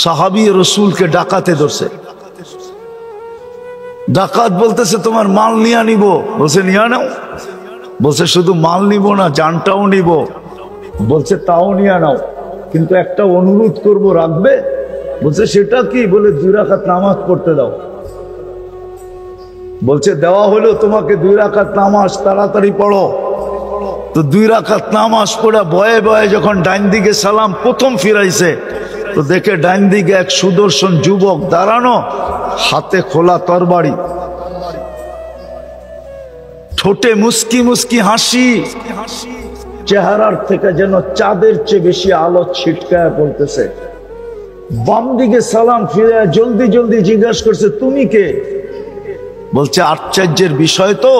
সাহাবী রসুলকে ডাকাতে ধরছে। ডাকাত বলতেছে তোমার মাল নিয়ে নিব। বলছে নিয়ে নাও। বলছে শুধু মাল নিব না, জানটাও নিব। বলছে তাও নিয়ে নাও, কিন্তু একটা অনুরোধ করব, রাখবে? বলছে সেটা কি? বলে 2 রাকাত নামাজ পড়তে দাও। বলছে দেওয়া হলো তোমাকে 2 রাকাত নামাজ, তাড়াতাড়ি পড়ো। তো 2 রাকাত নামাজ পড়া বয়ে বয়ে যখন ডাইন দিকে সালাম প্রথম ফিরাইছে, তো দেখে ডাইন দিকে এক সুদর্শন যুবক দাঁড়ানো, হাতে খোলা তরবারি, ঠোঁটে মুস্কি মুস্কি হাসি, চেহারার থেকে যেন চাঁদের চেয়ে বেশি আলো ছিটকায় পড়তেছে। বাম দিকে সালাম ফিরে জলদি জলদি জিজ্ঞাসা করছে তুমি কে? বলছে আশ্চর্যের বিষয় তো,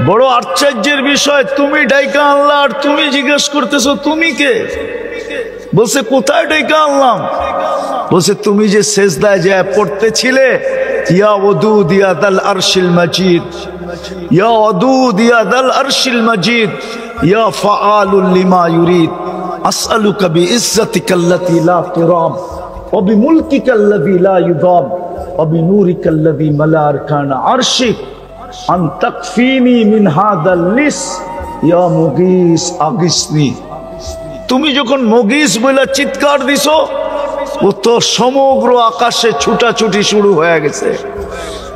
বড় আশ্চর্যের বিষয়, তুমি ডাইকা আনলা আর তুমি জিজ্ঞেস করতেছো তুমি কে? বলছে কোথায় ডাইকা আনলাম? বলছে তুমি যে সেজদায় যায় পড়তেছিলে, ইয়া ওয়াদুদ ইয়া দাল আরশিল মাজিদ, ইয়া ওয়াদুদ ইয়া দাল আরশিল মাজিদ, ইয়া ফাআলুল লিমা ইউরিদ, আসআলুকা বিইজ্জাতিকাল্লাতী লা তুরাম ওয়া বিমুলকিকাল্লাযী লা ইউদাম ওয়া বিনূরিকাল্লাযী মালা আরকান আরশিক আন তাকফিনি মিন হাদাল লিস ইয়া মুগীস আগিসনি। তুমি যখন মুগীস বলে চিৎকার দিছো, ও তো সমগ্র আকাশে ছুটাছুটি শুরু হয়ে গেছে।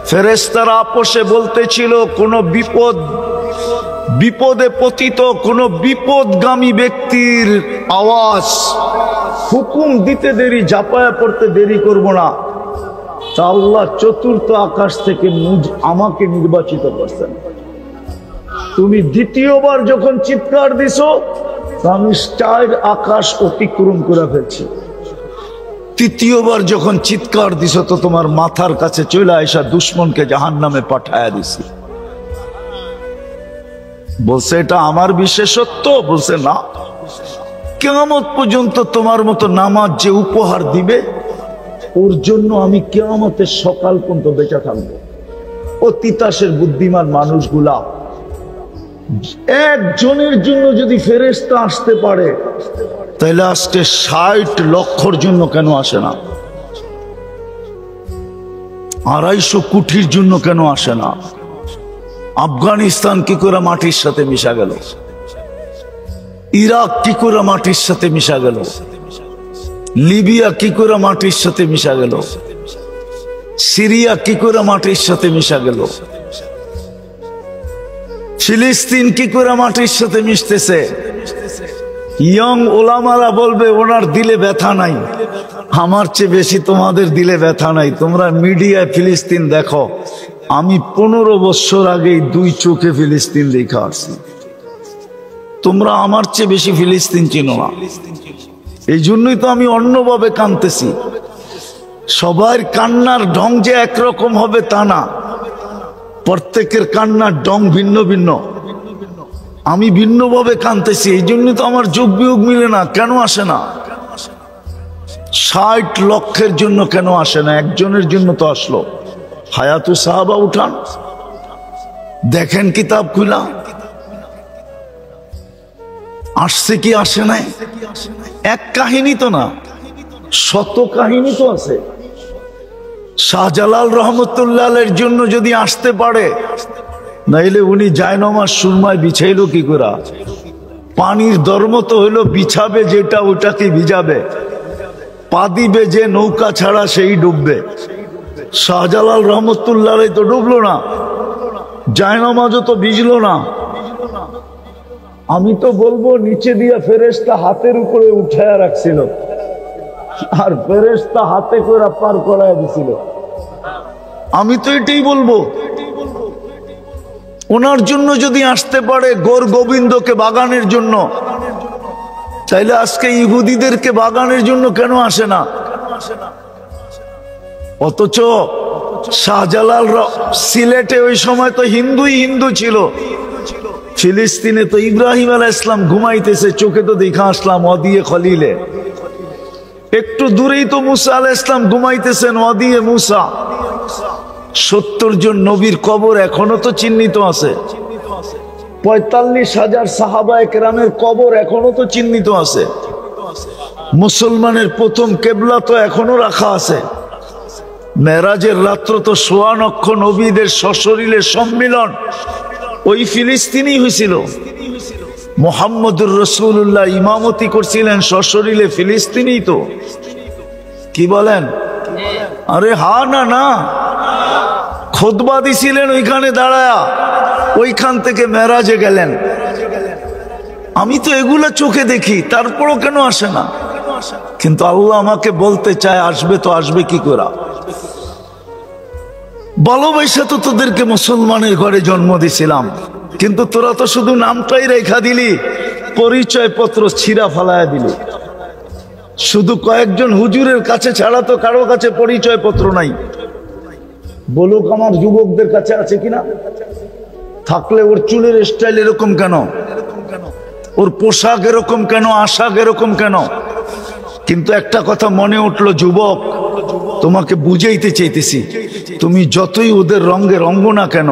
ফেরেশতারা আপোষে বলতেছিল কোন বিপদে পতিত কোন বিপদগামী ব্যক্তির আওয়াজ, হুকুম দিতে দেরি, ঝাঁপায়া পড়তে দেরি করব না। তা আল্লাহ চতুর্থ আকাশ থেকে আমাকে নির্বাচিত করছেন। তুমি দ্বিতীয়বার যখন চিৎকার দিছো, আমি 4 আকাশ অতিক্রম করে ফেলছি। তৃতীয়বার যখন চিৎকার দিছো, তো তোমার মাথার কাছে চলে আসা দুশ্মনকে জাহান্নামে পাঠায়া দিছি। বলছে এটা আমার বিশেষত্ব? বলছে না, কিয়ামত পর্যন্ত তোমার মতো নামাজ যে উপহার দিবে, ওর জন্য আমি কিয়ামতের সকাল পর্যন্ত বেঁচে থাকবো। ও তিতাসের বুদ্ধিমান মানুষগুলা, একজনের জন্য যদি ফেরেশতা আসতে পারে, তাহলে আজকে 60 লক্ষর জন্য কেন আসে না? 250 কোটির জন্য কেন আসে না? আফগানিস্তান কি করে মাটির সাথে মিশা গেল? ইরাক কি করে মাটির সাথে মিশা গেল? লিবিয়া কি করে মাটির সাথে মিশা গেল? সিরিয়া কি করে মাটির সাথে মিশা গেল? ফিলিস্তিন কি করে মাটির সাথে মিশতেছে? ইয়ং ওলামারা বলবে ওনার দিলে ব্যথা নাই। আমার চেয়ে বেশি তোমাদের দিলে ব্যথা নাই। তোমরা মিডিয়ায় ফিলিস্তিন দেখো, আমি 15 বছর আগেই 2 চোখে ফিলিস্তিন দেখা আসছি। তোমরা আমার চেয়ে বেশি ফিলিস্তিন চিনো না। এই জন্যই তো আমি অন্যভাবে কাঁদতেছি। সবার কান্নার ঢং যে একরকম হবে তা না, প্রত্যেকের কান্নার ঢং ভিন্ন ভিন্ন। আমি ভিন্নভাবে কাঁদতেছি, এই জন্য তো আমার যোগ বিয়োগ মিলে না। কেন আসে না? 60 লক্ষের জন্য কেন আসে না? একজনের জন্য তো আসলো। হায়াতু সাহাবা উঠান, দেখেন কিতাব খুলা, আসছে কি আসে নাই? এক কাহিনী তো না, শত কাহিনী তো আছে। শাহজালাল রহমতুল্লাহ আলাইহির জন্য যদি আসতে পারে, নাইলে উনি জায়নামাজ সুরমায় বিছাইল কি করে? পানির ধর্ম তো হইলো বিছাবে যেটা ওটাকে ভিজাবে, পা দিবে যে নৌকা ছাড়া সেই ডুববে। শাহজালাল রহমতুল্লাহ আলাইহি তো ডুবলো না, জায়নামাজও তো ভিজলো না। আমি তো বলবো নিচে দিয়ে ফেরেশতা হাতের উপরে উঠায়া রাখছিল, আর ফেরেশতা হাতে করে পার করায় দিছিল। আমি তো এটাই বলবো। ওনার জন্য যদি আসতে পারে গৌর গোবিন্দকে বাগানের জন্য, চাইলে আজকে ইহুদিদেরকে বাগানের জন্য কেন আসে না? অথচ শাহজালাল সিলেটে ওই সময় তো হিন্দুই হিন্দু ছিল। ফিলিস্তিনে তো ইব্রাহিম আলাইহিস সালাম ঘুমাইতেছে, চোখে তো দেখা আসলাম ওয়াদিয়ে খলিলে। একটু দূরেই তো মুসা আলাইহিস সালাম ঘুমাইতেছেন ওয়াদিয়ে মুসা। 70 জন নবীর কবর এখনো তো চিহ্নিত আছে। 45,000 সাহাবায়ে কেরামের কবর এখনো তো চিহ্নিত আছে। মুসলমানের প্রথম কেবলা তো এখনো রাখা আছে। মেরাজের রাত্র তো ১৬ লক্ষ নবীদের সশরীরে সম্মিলন ওই ফিলিস্তিনি হয়েছিল। মুহাম্মদুর রাসূলুল্লাহ ইমামতি করছিলেন সশরীরে ফিলিস্তিনি। তো কি বলেন? আরে হা না না, খুতবা দিছিলেন ওইখানে দাঁড়ায়া, ওইখান থেকে মেরাজে গেলেন। আমি তো এগুলা চোখে দেখি, তারপরও কেন আসে না? কিন্তু আল্লাহ আমাকে বলতে চায় আসবে, তো আসবে কি করে? ভালোবাসা তো তোদেরকে মুসলমানের ঘরে জন্ম দিছিলাম, কিন্তু তোরা তো শুধু নামটাই রেখা দিলি, পরিচয় পত্র ছিঁড়া ফালায়া দিলি। শুধু কয়েকজন হুজুরের কাছে ছাড়া তো কারো কাছে পরিচয় পত্র নাই। বলুক আমার যুবকদের কাছে আছে কিনা? থাকলে ওর চুলের স্টাইল এরকম কেন, ওর পোশাক এরকম কেন, আশাক এরকম কেন? কিন্তু একটা কথা মনে উঠলো, যুবক তোমাকে বুঝাইতে চাইতেছি, তুমি যতই ওদের রঙে রঙ্গ না কেন,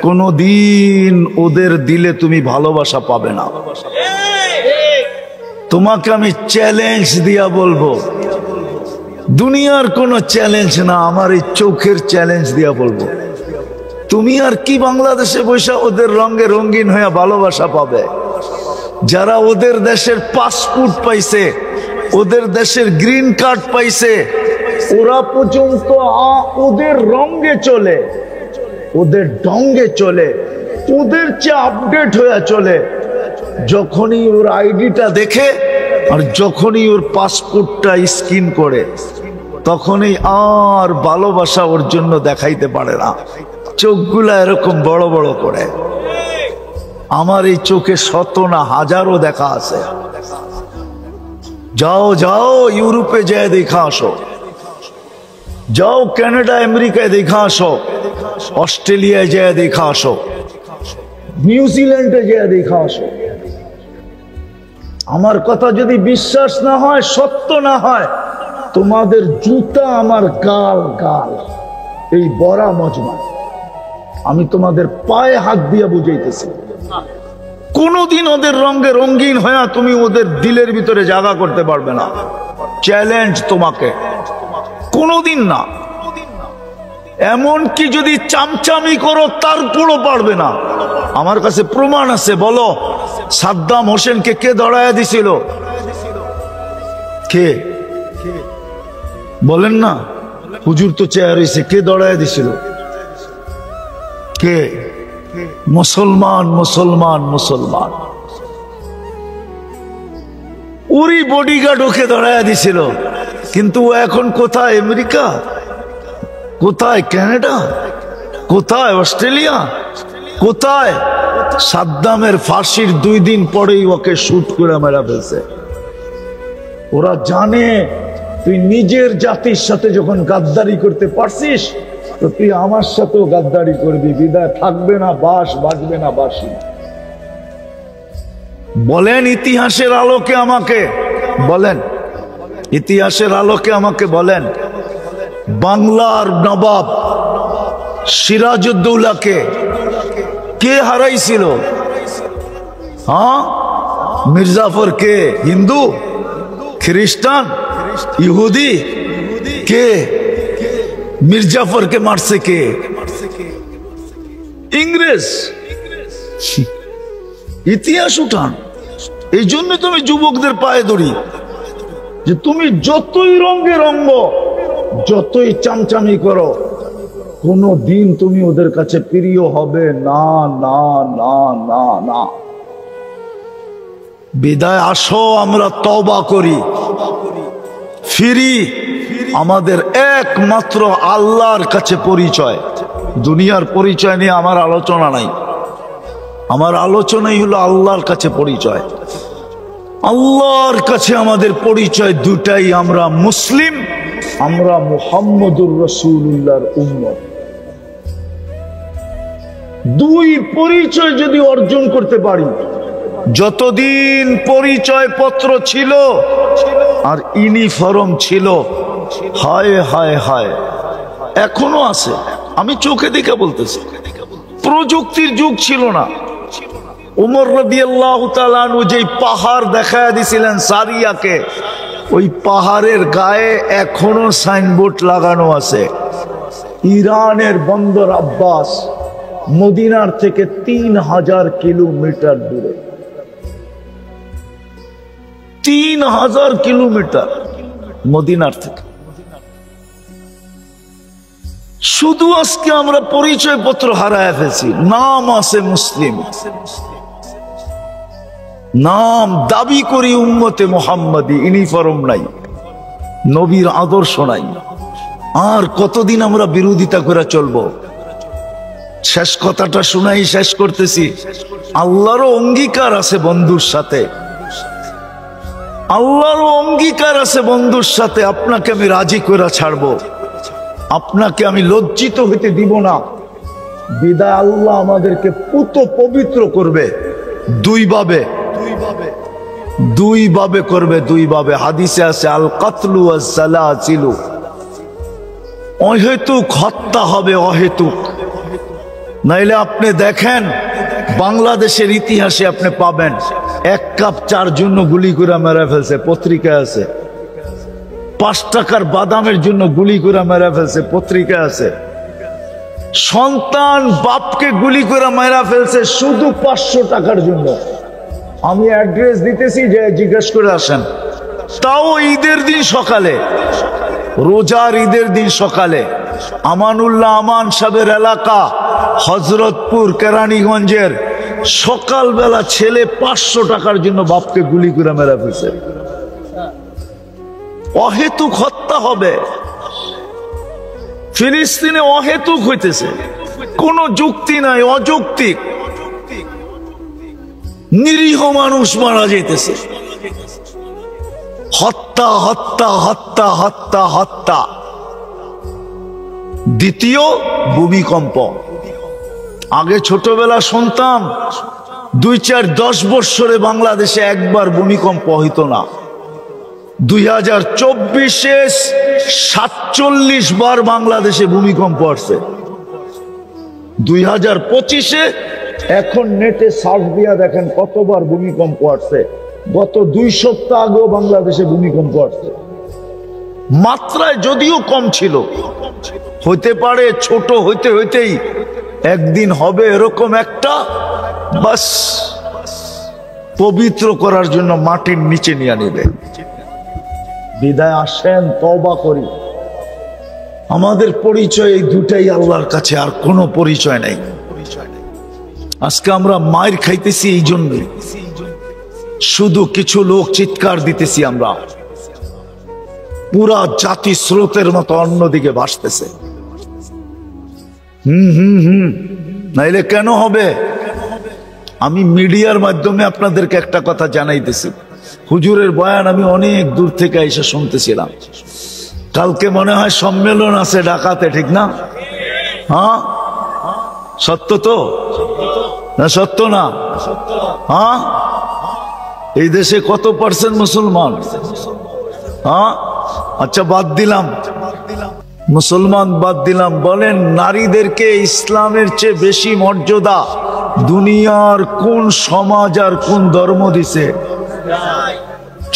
কোনদিন ওদের দিলে তুমি ভালোবাসা পাবে না। তোমাকে আমি চ্যালেঞ্জ দিয়া বলবো, দুনিয়ার কোনো চ্যালেঞ্জ না, আমার এই চোখের চ্যালেঞ্জ দিয়া বলবো, তুমি আর কি বাংলাদেশে বসে ওদের রঙে রঙিন হয়ে ভালোবাসা পাবে? যারা ওদের দেশের পাসপোর্ট পাইছে, ওদের দেশের গ্রিন কার্ড পাইছে, ওরা পর্যন্ত ওদের রঙে চলে, ওদের ঢঙ্গে চলে, ওদের চেয়ে আপডেট হয়ে চলে। যখনই ওর আইডিটা দেখে আর যখনই ওর পাসপোর্টটা স্ক্যান করে, তখনই আর ভালোবাসা ওর জন্য দেখাইতে পারে না। চোখগুলা এরকম বড় বড় করে। আমার এই চোখে শত না হাজারো দেখা আছে। যাও যাও ইউরোপে যায় দেখা আসো, যাও কানাডা আমেরিকায় দেখা আসো, অস্ট্রেলিয়ায় যায় দেখা আসো, নিউজিল্যান্ডে যায় দেখা আসো। আমার কথা যদি বিশ্বাস না হয়, সত্য না হয়, তোমাদের জুতা আমার গাল গাল, এই বড়া মজমা। আমি তোমাদের পায়ে হাত দিয়ে বুঝাইতেছি, কোনদিন ওদের রঙে রঙিন হয়ে তুমি ওদের দিলের ভিতরে জায়গা করতে পারবে না। চ্যালেঞ্জ তোমাকে, কোনদিন না। এমনকি যদি চামচামি করো তারপরও পারবে না। আমার কাছে প্রমাণ আছে। বলো, সাদ্দাম হোসেনকে কে দড়াইয়া দিছিল? কে বলেন না? হুজুর তো চেয়ার হয়েছে, কে দড়াইয়া দিছিল? কে? মুসলমান মুসলমান মুসলমান। ওরই বডিগার্ড ওকে দড়াইয়া দিছিল। কিন্তু ও এখন কোথায়? আমেরিকা, কোথায় কানাডা, কোথায় অস্ট্রেলিয়া, কোথায়? সাদ্দামের ফাঁসির 2 দিন পরেই ওকে শুট করে মেরা ফেলছে। ওরা জানে তুই নিজের জাতির সাথে যখন গাদ্দারি করতে পারছিস, তো তুই আমার সাথেও গাদ্দারি করবি। বিদায় থাকবে না বাস, বাজবে না বাসি। বলেন ইতিহাসের আলোকে আমাকে বলেন, ইতিহাসের আলোকে আমাকে বলেন, বাংলার নবাব সিরাজউদ্দৌলাকে কে হারাইছিল? হ্যাঁ, মির্জাফর কে? হিন্দু, খ্রিস্টান, ইহুদি? কে মির্জাফরকে মারছে? কে? ইংরেজ। ইতিহাস উঠান। এই জন্য তুমি যুবকদের পায়ে ধরি যে তুমি যতই রঙে রঙ্গ, যতই চামচামি করো, কোনো দিন তুমি ওদের কাছে প্রিয় হবে না না না না না। বিদায় আসো, আমরা তওবা করি, ফিরি। আমাদের একমাত্র আল্লাহর কাছে পরিচয়। দুনিয়ার পরিচয় নিয়ে আমার আলোচনা নাই। আমার আলোচনাই হলো আল্লাহর কাছে পরিচয়। আল্লাহর কাছে আমাদের পরিচয় দুটাই, আমরা মুসলিম, আমরা মুহাম্মদুর রাসূলুল্লাহর উম্মত। 2 পরিচয় যদি অর্জন করতে পারি, যতদিন পরিচয় পত্র ছিল আর ইউনিফর্ম ছিল, হায় হায় হায়, এখনো আছে। আমি চোখে দেখে বলতেছি, প্রযুক্তির যুগ ছিল না। ওমর রাদিয়াল্লাহু তাআলা আনহু যেই পাহাড় দেখায় দিছিলেন সারিয়াকে, ওই পাহাড়ের গায়ে এখনো সাইনবোর্ড লাগানো আছে, ইরানের বন্দর আব্বাস মদিনার থেকে 3000 কিলোমিটার দূরে। 3000 কিলোমিটার মদিনার থেকে। শুধু আজকে আমরা পরিচয় পত্র হারায় ফেলছি, নাম আছে মুসলিম, নাম দাবি করি উম্মতে মুহাম্মাদি, ইউনিফর্ম নাই, নবীর আদর্শ নাই। আর কতদিন আমরা বিরোধিতা করে চলবো? শেষ কথাটা শুনাই শেষ করতেছি। আল্লাহরও অঙ্গীকার আছে বন্ধুর সাথে, আল্লাহরও অঙ্গীকার আছে বন্ধুর সাথে। আপনাকে আমি রাজি করে ছাড়বো, আপনাকে আমি লজ্জিত হইতে দিব না। বিদায় আল্লাহ আমাদেরকে পুত পবিত্র করবে দুইভাবে, দুইভাবে করবে, দুইভাবে। হাদিসে আছে আল কাতলু ওয়াস সালাসিলু, অহেতুক হত্যা হবে, অহেতুক। নাইলে আপনি দেখেন বাংলাদেশের ইতিহাসে আপনি পাবেন 1 কাপ চার জন্য গুলি করে মেরে ফেলছে, পত্রিকায় আছে। 5 টাকার বাদামের জন্য গুলি করে মেরে ফেলছে, পত্রিকা আছে। সন্তান বাপকে গুলি করে মেরে ফেলছে শুধু 500 টাকার জন্য। আমি অ্যাড্রেস দিতেছি, যে জিজ্ঞেস করে আসেন। তাও ঈদের দিন সকালে, রোজার ঈদের দিন সকালে, আমানুল্লাহ আমান সাহেবের এলাকা হযরতপুর কেরানীগঞ্জের সকালবেলা ছেলে 500 টাকার জন্য বাপকে গুলি করে মেরে ফেলছে। অহেতুক হত্যা হবে ফিলিস্তিনে, অহেতুক হইতেছে, কোন যুক্তি নাই, অযৌক্তিক। নিরীহ মানুষ মারা যাইতেছে। হত্যা হত্যা হত্যা হত্যা হত্যা। দ্বিতীয় ভূমিকম্প। আগে ছোটবেলা শুনতাম 2-4-10 বৎসরে বাংলাদেশে একবার ভূমিকম্প হইতো না। 2024-এ 47 বার বাংলাদেশে ভূমিকম্প আসছে। 2025-এ এখন নেটে সার্চ দিয়া দেখেন কতবার ভূমিকম্প আসছে। গত 2 সপ্তাহ আগেও বাংলাদেশে ভূমিকম্প আসছে। মাত্রায় যদিও কম ছিল, হইতে পারে ছোট, হইতে হইতেই একদিন হবে এরকম একটা, বাস পবিত্র করার জন্য মাটির নিচে নিয়ে নিবে। বিদায় আসেন, তওবা করি। আমাদের পরিচয় এই দুটাই আল্লাহর কাছে, আর কোনো পরিচয় নেই। আজকে আমরা মায়ের খাইতেছি এই জন্যই, শুধু কিছু লোক চিৎকার দিতেছি, আমরা পুরা জাতি স্রোতের মতো অন্যদিকে ভাসতেছে। নাইলে কেন হবে? আমি মিডিয়ার মাধ্যমে আপনাদেরকে একটা কথা জানাইতেছি। হুজুরের বয়ান আমি অনেক দূর থেকে এসে শুনতেছিলাম। কালকে মনে হয় সম্মেলন আছে ঢাকাতে, ঠিক না? হ্যাঁ, সত্য তো না? সত্য না? হ্যাঁ, এই দেশে কত % মুসলমান? হ্যাঁ, আচ্ছা বাদ দিলাম, মুসলমান বাদ দিলাম। বলেন, নারীদেরকে ইসলামের চেয়ে বেশি মর্যাদা দুনিয়ার কোন সমাজ আর কোন ধর্ম দিছে?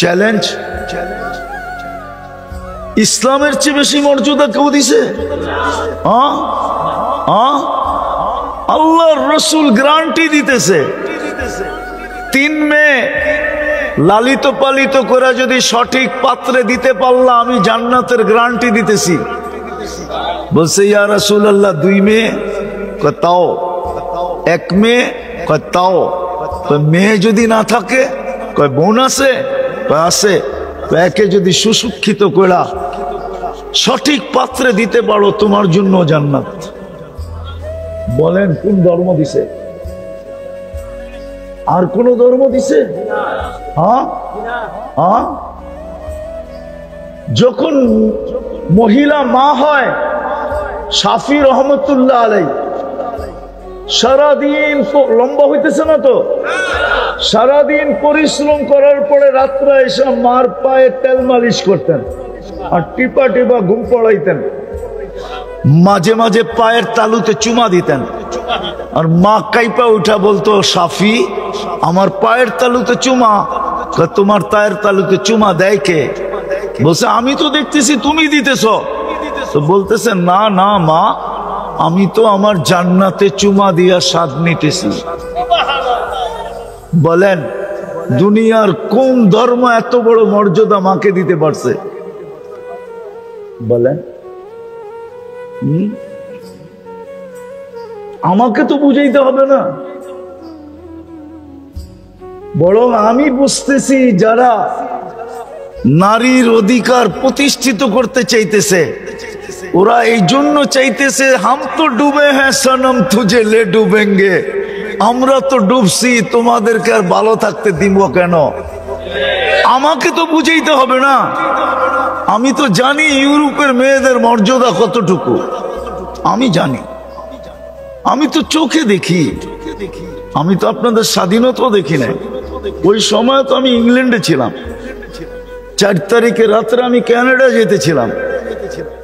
চ্যালেঞ্জ। ইসলামের চেয়ে বেশি মর্যাদা কেউ দিছে? আল্লাহর রাসূল গ্যারান্টি দিতেছে, 3 মেয়ে লালিত পালিত করে যদি সঠিক পাত্রে দিতে পারলাম, আমি জান্নাতের গ্যারান্টি দিতেছি। বলছে, ইয়া রাসূলুল্লাহ 2 মেয়ে? কয় তাও। 1 মেয়ে? কয় তাও। মেয়ে যদি না থাকে? কয় বোন আছে? কয় আছে। একে যদি সুশিক্ষিত করা সঠিক পাত্রে দিতে পারো, তোমার জন্য জান্নাত। বলেন, কোন ধর্ম দিছে? আর কোন ধর্ম দিছে? হ্যাঁ, হ্যাঁ। যখন মহিলা মা হয়, শাফি রহমতুল্লাহ আলাই সারাদিন লম্বা হইতেছে না তো, সারাদিন পরিশ্রম করার পরে রাত্রে এসে মার পায়ে তেল মালিশ করতেন আর টিপা টিপা ঘুম পড়াইতেন। মাঝে মাঝে পায়ের তালুতে চুমা দিতেন, আর মা কাইপা উঠা বলতো, শাফি আমার পায়ের তালুতে চুমা। তোমার পায়ের তালুতে চুমা দেয় কে? বলছে আমি তো দেখতেছি তুমি দিতেছ। তো বলতেছে না না মা, আমি তো আমার জান্নাতে চুমা দিয়া স্বাদ নিতেছি। বলেন দুনিয়ার কোন ধর্ম এত বড় মর্যাদা মাকে দিতে পারছে? বলেন আমাকে তো বুঝাইতে হবে না, বরং আমি বুঝতেছি যারা নারীর অধিকার প্রতিষ্ঠিত করতে চাইতেছে ওরা এই জন্য চাইতেছে হাম তো ডুবে হ্যাঁ সনম তুঝে লে ডুবেঙ্গে, আমরা তো ডুবছি তোমাদেরকে আর ভালো থাকতে দিব কেন? আমাকে তো বুঝাইতে হবে না, আমি তো জানি ইউরোপের মেয়েদের মর্যাদা কতটুকু, আমি জানি, আমি তো চোখে দেখি, আমি তো আপনাদের স্বাধীনতাও দেখি নাই। ওই সময় তো আমি ইংল্যান্ডে ছিলাম, 4 তারিখে রাত্রে আমি কানাডা যেতেছিলাম,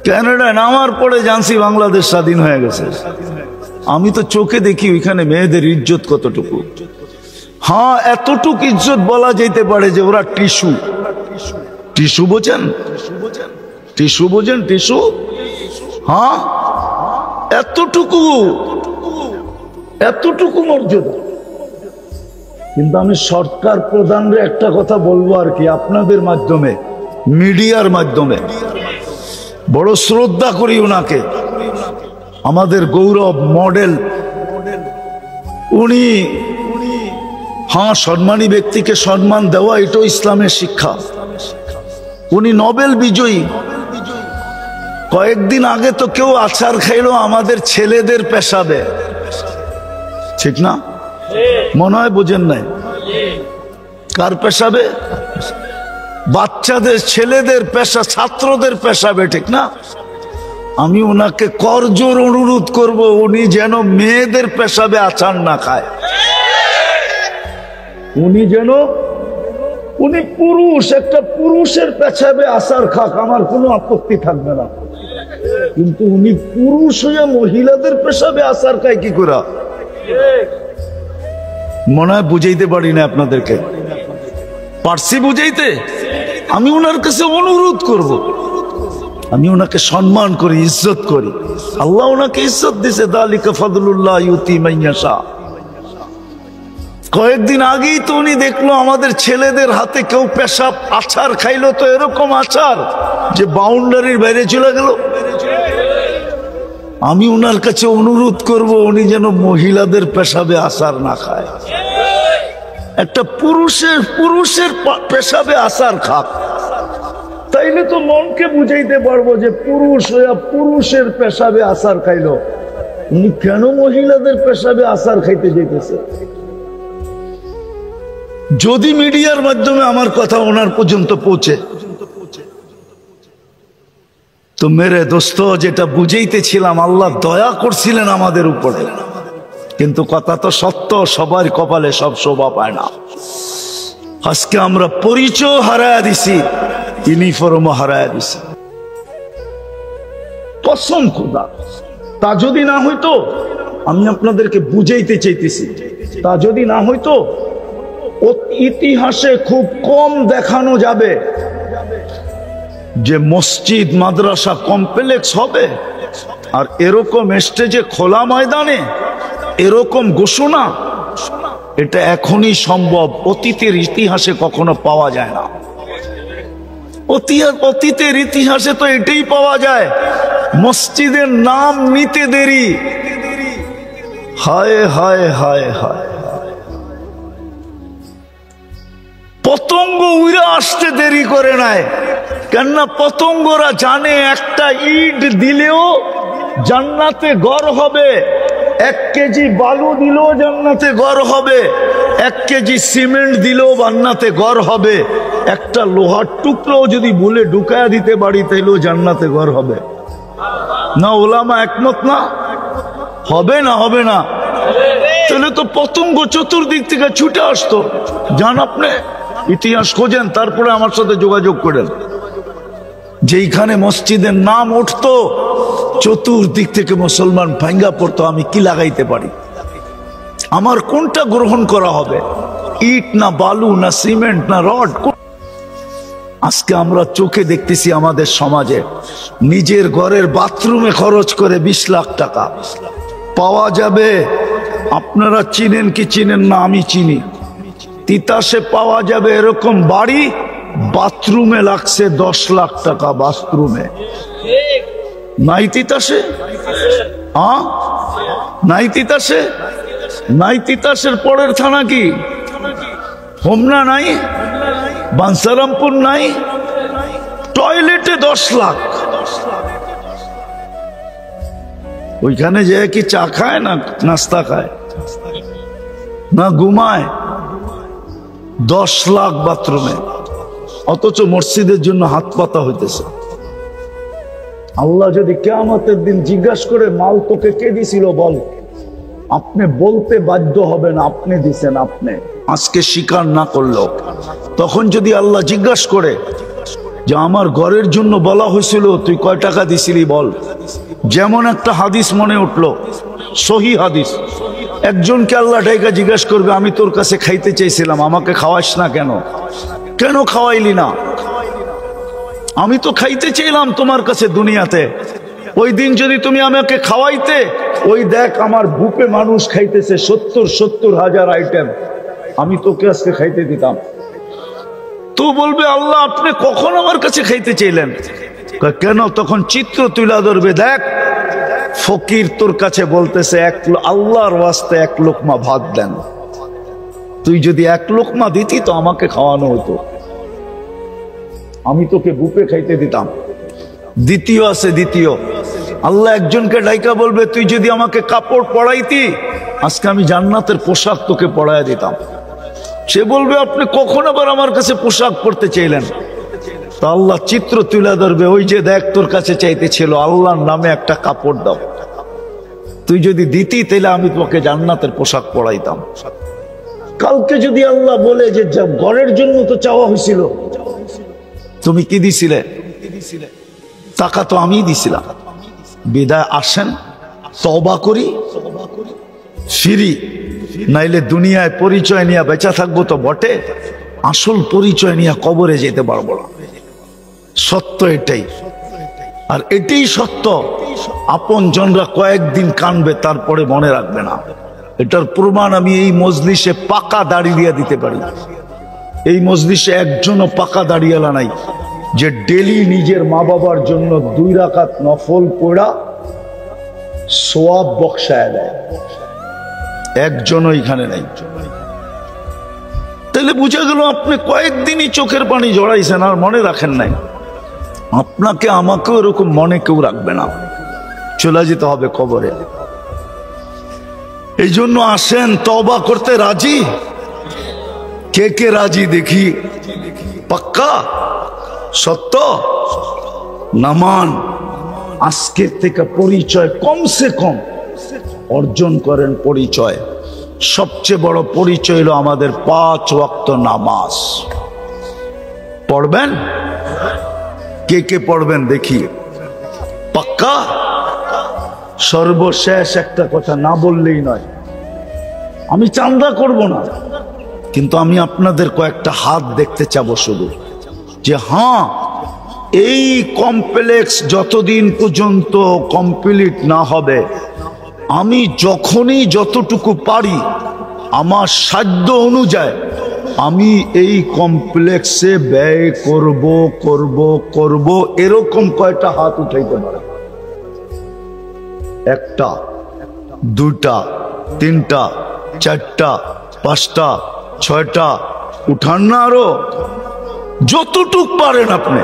কানাডায় নামার পরে জানছি বাংলাদেশ স্বাধীন হয়ে গেছে। আমি তো চোখে দেখি ওইখানে মেয়েদের ইজ্জত কতটুকু। হ্যাঁ এতটুকু ইজ্জত বলা যেতে পারে যে ওরা টিস্যু, টিস্যু বোঝেন, টিস্যু বোঝেন, টিস্যু, হ্যাঁ এতটুকু, এতটুকু মর্যাদা। কিন্তু আমি সরকার প্রধানরে একটা কথা বলবো আর কি, আপনাদের মাধ্যমে, মিডিয়ার মাধ্যমে, বড় শ্রদ্ধা করি ওনাকে, আমাদের গৌরব মডেল উনি। হ্যাঁ সম্মানী ব্যক্তিকে সম্মান দেওয়া এটাও ইসলামের শিক্ষা। উনি নোবেল বিজয়ী। কয়েকদিন আগে তো কেউ আচার খাইলো আমাদের ছেলেদের পেশাবে, ঠিক না? মনে হয় বোঝেন নাই, কার পেশাবে? বাচ্চাদের, ছেলেদের পেশা, ছাত্রদের পেশাবে, ঠিক না? আমি ওনাকে করজোর অনুরোধ করব উনি যেন মেয়েদের পেশাবে আচার না খায়। উনি যেন, উনি পুরুষ, একটা পুরুষের পেশাবে আচার খাক, আমার কোনো আপত্তি থাকবে না, কিন্তু উনি পুরুষ হয়ে মহিলাদের পেশাবে আচার খায় কি করে? মনে হয় বুঝাইতে পারি না আপনাদেরকে, পারছি বুঝাইতে? আমি ওনার কাছে অনুরোধ করব, আমি ওনাকে সম্মান করি, ইজ্জত করি, আল্লাহ ওনাকে ইজ্জত দিছে, যালিকা ফাদলুল্লাহ ইউতি মান ইয়াশা। কয়েকদিন আগেই তো উনি দেখলো আমাদের ছেলেদের হাতে কেউ পেশাব আচার খাইলো, তো এরকম আচার যে বাউন্ডারির বাইরে চলে গেল। আমি ওনার কাছে অনুরোধ করব উনি যেন মহিলাদের পেশাবে আচার না খায়, একটা পুরুষের পেশাবে আচার খাক। তাইলে তো মনকে বুঝাইতে পারবো যে পুরুষ হইয়া পুরুষের পেশাবে আচার খাইলো, উনি কেন মহিলাদের পেশাবে আচার খাইতে যেতেছে? যদি মিডিয়ার মাধ্যমে আমার কথা ওনার পর্যন্ত পৌঁছে, তো মেরে দোস্ত যেটা বুঝাইতেছিলাম, আল্লাহ দয়া করছিলেন আমাদের উপরে, কিন্তু কথা তো সত্য, সবার কপালে সব শোভা পায় না। আজকে আমরা পরিচয় হারায়া দিছি, ইউনিফর্মও হারায়া দিছি। কসম খোদা, তা যদি না হইতো, আমি আপনাদেরকে বুঝাইতে চাইতেছি, তা যদি না হইতো, ইতিহাসে খুব কম দেখানো যাবে যে মসজিদ মাদ্রাসা কমপ্লেক্স হবে আর এরকম স্টেজে খোলা ময়দানে এরকম ঘোষণা, এটা এখনই সম্ভব, অতীতের ইতিহাসে কখনো পাওয়া যায় না। অতীতের ইতিহাসে তো এটাই পাওয়া যায়, মসজিদের নাম নিতে দেরি। হায় হায় হায় হায়, পতঙ্গ উড়ে আসতে দেরি করে নাই, কেননা পতঙ্গরা জানে একটা ইট দিলেও জান্নাতে ঘর হবে, 1 কেজি বালু দিলেও জান্নাতে ঘর হবে, 1 কেজি সিমেন্ট দিলেও জান্নাতে ঘর হবে, একটা লোহার টুকরো যদি ভুলে ঢুকায়া দিতে পারি তাইলেও জান্নাতে ঘর হবে। না ওলামা একমত না? হবে না? হবে না? তাহলে তো পতঙ্গ চতুর্দিক থেকে ছুটে আসতো। জান আপনি ইতিহাস খোঁজেন, তারপরে আমার সাথে যোগাযোগ করেন। যেইখানে মসজিদের নাম উঠতো চতুর্দিক থেকে মুসলমান ভাঙ্গা পড়তো। আমি কি লাগাইতে পারি? আমার কোনটা গ্রহণ করা হবে? ইট না বালু না সিমেন্ট না রড? আজকে আমরা চোখে দেখতেছি আমাদের সমাজে নিজের ঘরের বাথরুমে খরচ করে 20 লাখ টাকা পাওয়া যাবে। আপনারা চিনেন কি চিনেন না আমি চিনি, তিতাসে পাওয়া যাবে এরকম বাড়ি, বাথরুমে লাগছে 10 লাখ টাকা বাথরুমে। নাই তিতাসে? নাই তিতাসে? নাই তিতাসের পরের থানা কি হোমনা নাই? বাঞ্ছারামপুর নাই? টয়লেটে 10 লাখ। ওইখানে যে কি চা খায় না নাস্তা খায় না ঘুমায়? 10 লাখ বাথরুমে, অথচ মসজিদের জন্য হাত পাতা হইতেছে। আল্লাহ যদি কিয়ামতের দিন জিজ্ঞাসা করে মাল তোকে কে দিছিল বল, আপনি বলতে বাধ্য হবেন আপনি দিছেন। আপনি আজকে স্বীকার না করলেও তখন যদি আল্লাহ জিজ্ঞাসা করে যে আমার ঘরের জন্য বলা হয়েছিল তুই কয় টাকা দিছিলি বল, যেমন একটা হাদিস মনে উঠলো, সহি হাদিস, একজনকে আল্লাহ ডাইকা জিজ্ঞাসা করবে আমি তোর কাছে খাইতে চাইছিলাম, আমাকে খাওয়াস না কেন? কেন খাওয়াইলি না? আমি তো খাইতে চাইলাম তোমার কাছে দুনিয়াতে, ওই দিন যদি তুমি আমাকে খাওয়াইতে, ওই দেখ আমার বুকে মানুষ খাইতেছে 70 হাজার আইটেম, আমি তোকে আজকে খাইতে দিতাম। তো বলবে আল্লাহ আপনি কখন আমার কাছে খাইতে চাইলেন? কেন? তখন চিত্র তুলে ধরবে, দেখ ফকির তোর কাছে বলতেছে আল্লাহর ওয়াস্তে 1 লোকমা ভাত দেন, তুই যদি 1 লোকমা দিতি তো আমাকে খাওয়ানো হতো, আমি তোকে বুকে খাইতে দিতাম। দ্বিতীয় আছে, দ্বিতীয় আল্লাহ একজনকে ডাইকা বলবে তুই যদি আমাকে কাপড় পরাইতি আজকে আমি জান্নাতের পোশাক তোকে পরাইয়া দিতাম। সে বলবে আপনি কখন আবার আমার কাছে পোশাক পরতে চাইলেন? তো আল্লাহ চিত্র তুলে ধরবে, ওই যে দেখ তোর কাছে চাইতে ছিল আল্লাহর নামে একটা কাপড় দাও, তুই যদি দিতি তাহলে আমি তোকে জান্নাতের পোশাক পরাইতাম। কালকে যদি আল্লাহ বলে যে ঘরের জন্য তো চাওয়া হয়েছিল, তুমি কি দিছিলে? টাকা তো আমি দিছিলাম। বিদায় আসেন, তওবা করি, ফিরি, নাইলে দুনিয়ায় পরিচয় নিয়ে বেঁচে থাকবো তো বটে, আসল পরিচয় নিয়ে কবরে যেতে পারবো না। সত্য এটাই, আর এটাই সত্য। আপন জনরা কয়েকদিন কানবে, তারপরে মনে রাখবে না। এটার প্রমাণ আমি এই মজলিসে পাকা দাড়ি দিয়ে দিতে পারি। এই মজলিসে একজনও পাকা দাড়িওয়ালা নাই যে ডেলি নিজের মা বাবার জন্য 2 রাকাত নফল পড়া সওয়াব বক্সায় দেয়, একজনও এখানে নাই। তাহলে বুঝা গেল আপনি কয়েকদিনই চোখের পানি জড়াইছেন আর মনে রাখেন নাই। আপনাকে আমাকেও এরকম মনে কেউ রাখবে না, চলে যেতে হবে কবরে। এই জন্য আসেন, তওবা করতে রাজি? কে কে রাজি দেখি? পাক্কা সত্য নামান। আজকের থেকে পরিচয় কমসে কম অর্জন করেন। পরিচয়, সবচেয়ে বড় পরিচয় হলো আমাদের 5 ওয়াক্ত নামাজ পড়বেন। কে কে পড়বেন দেখি? পাক্কা? সর্বশেষ একটা কথা না বললেই নয়, আমি চাঁদা করব না, কিন্তু আমি আপনাদের কয়েকটা হাত দেখতে চাবো শুধু, যে হ্যাঁ এই কমপ্লেক্স যতদিন পর্যন্ত কমপ্লিট না হবে, আমি যখনই যতটুকু পারি আমার সাধ্য অনুযায়ী আমি এই কমপ্লেক্সে ব্যয় করব করব করব। এরকম কয়টা হাত উঠাইতে পারে? 1টা, 2টা, 3টা, 4টা, 5টা, 6টা উঠান না, আরো যতটুক পারেন আপনি।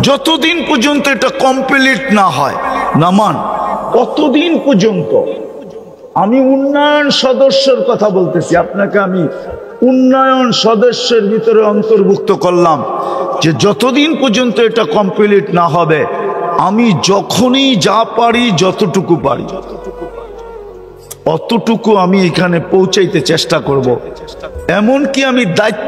যতদিন পর্যন্ত এটা কমপ্লিট না হয় নামান, কতদিন পর্যন্ত। আমি উন্নয়ন সদস্যের কথা বলতেছি, আপনাকে আমি উন্নয়ন সদস্যের ভিতরে অন্তর্ভুক্ত করলাম, যে যতদিন পর্যন্ত এটা কমপ্লিট না হবে আমি যখনই যা পারি, যতটুকু পারি অতটুকু আমি এখানে পৌঁছাইতে চেষ্টা করব। এমনকি আমি দায়িত্ব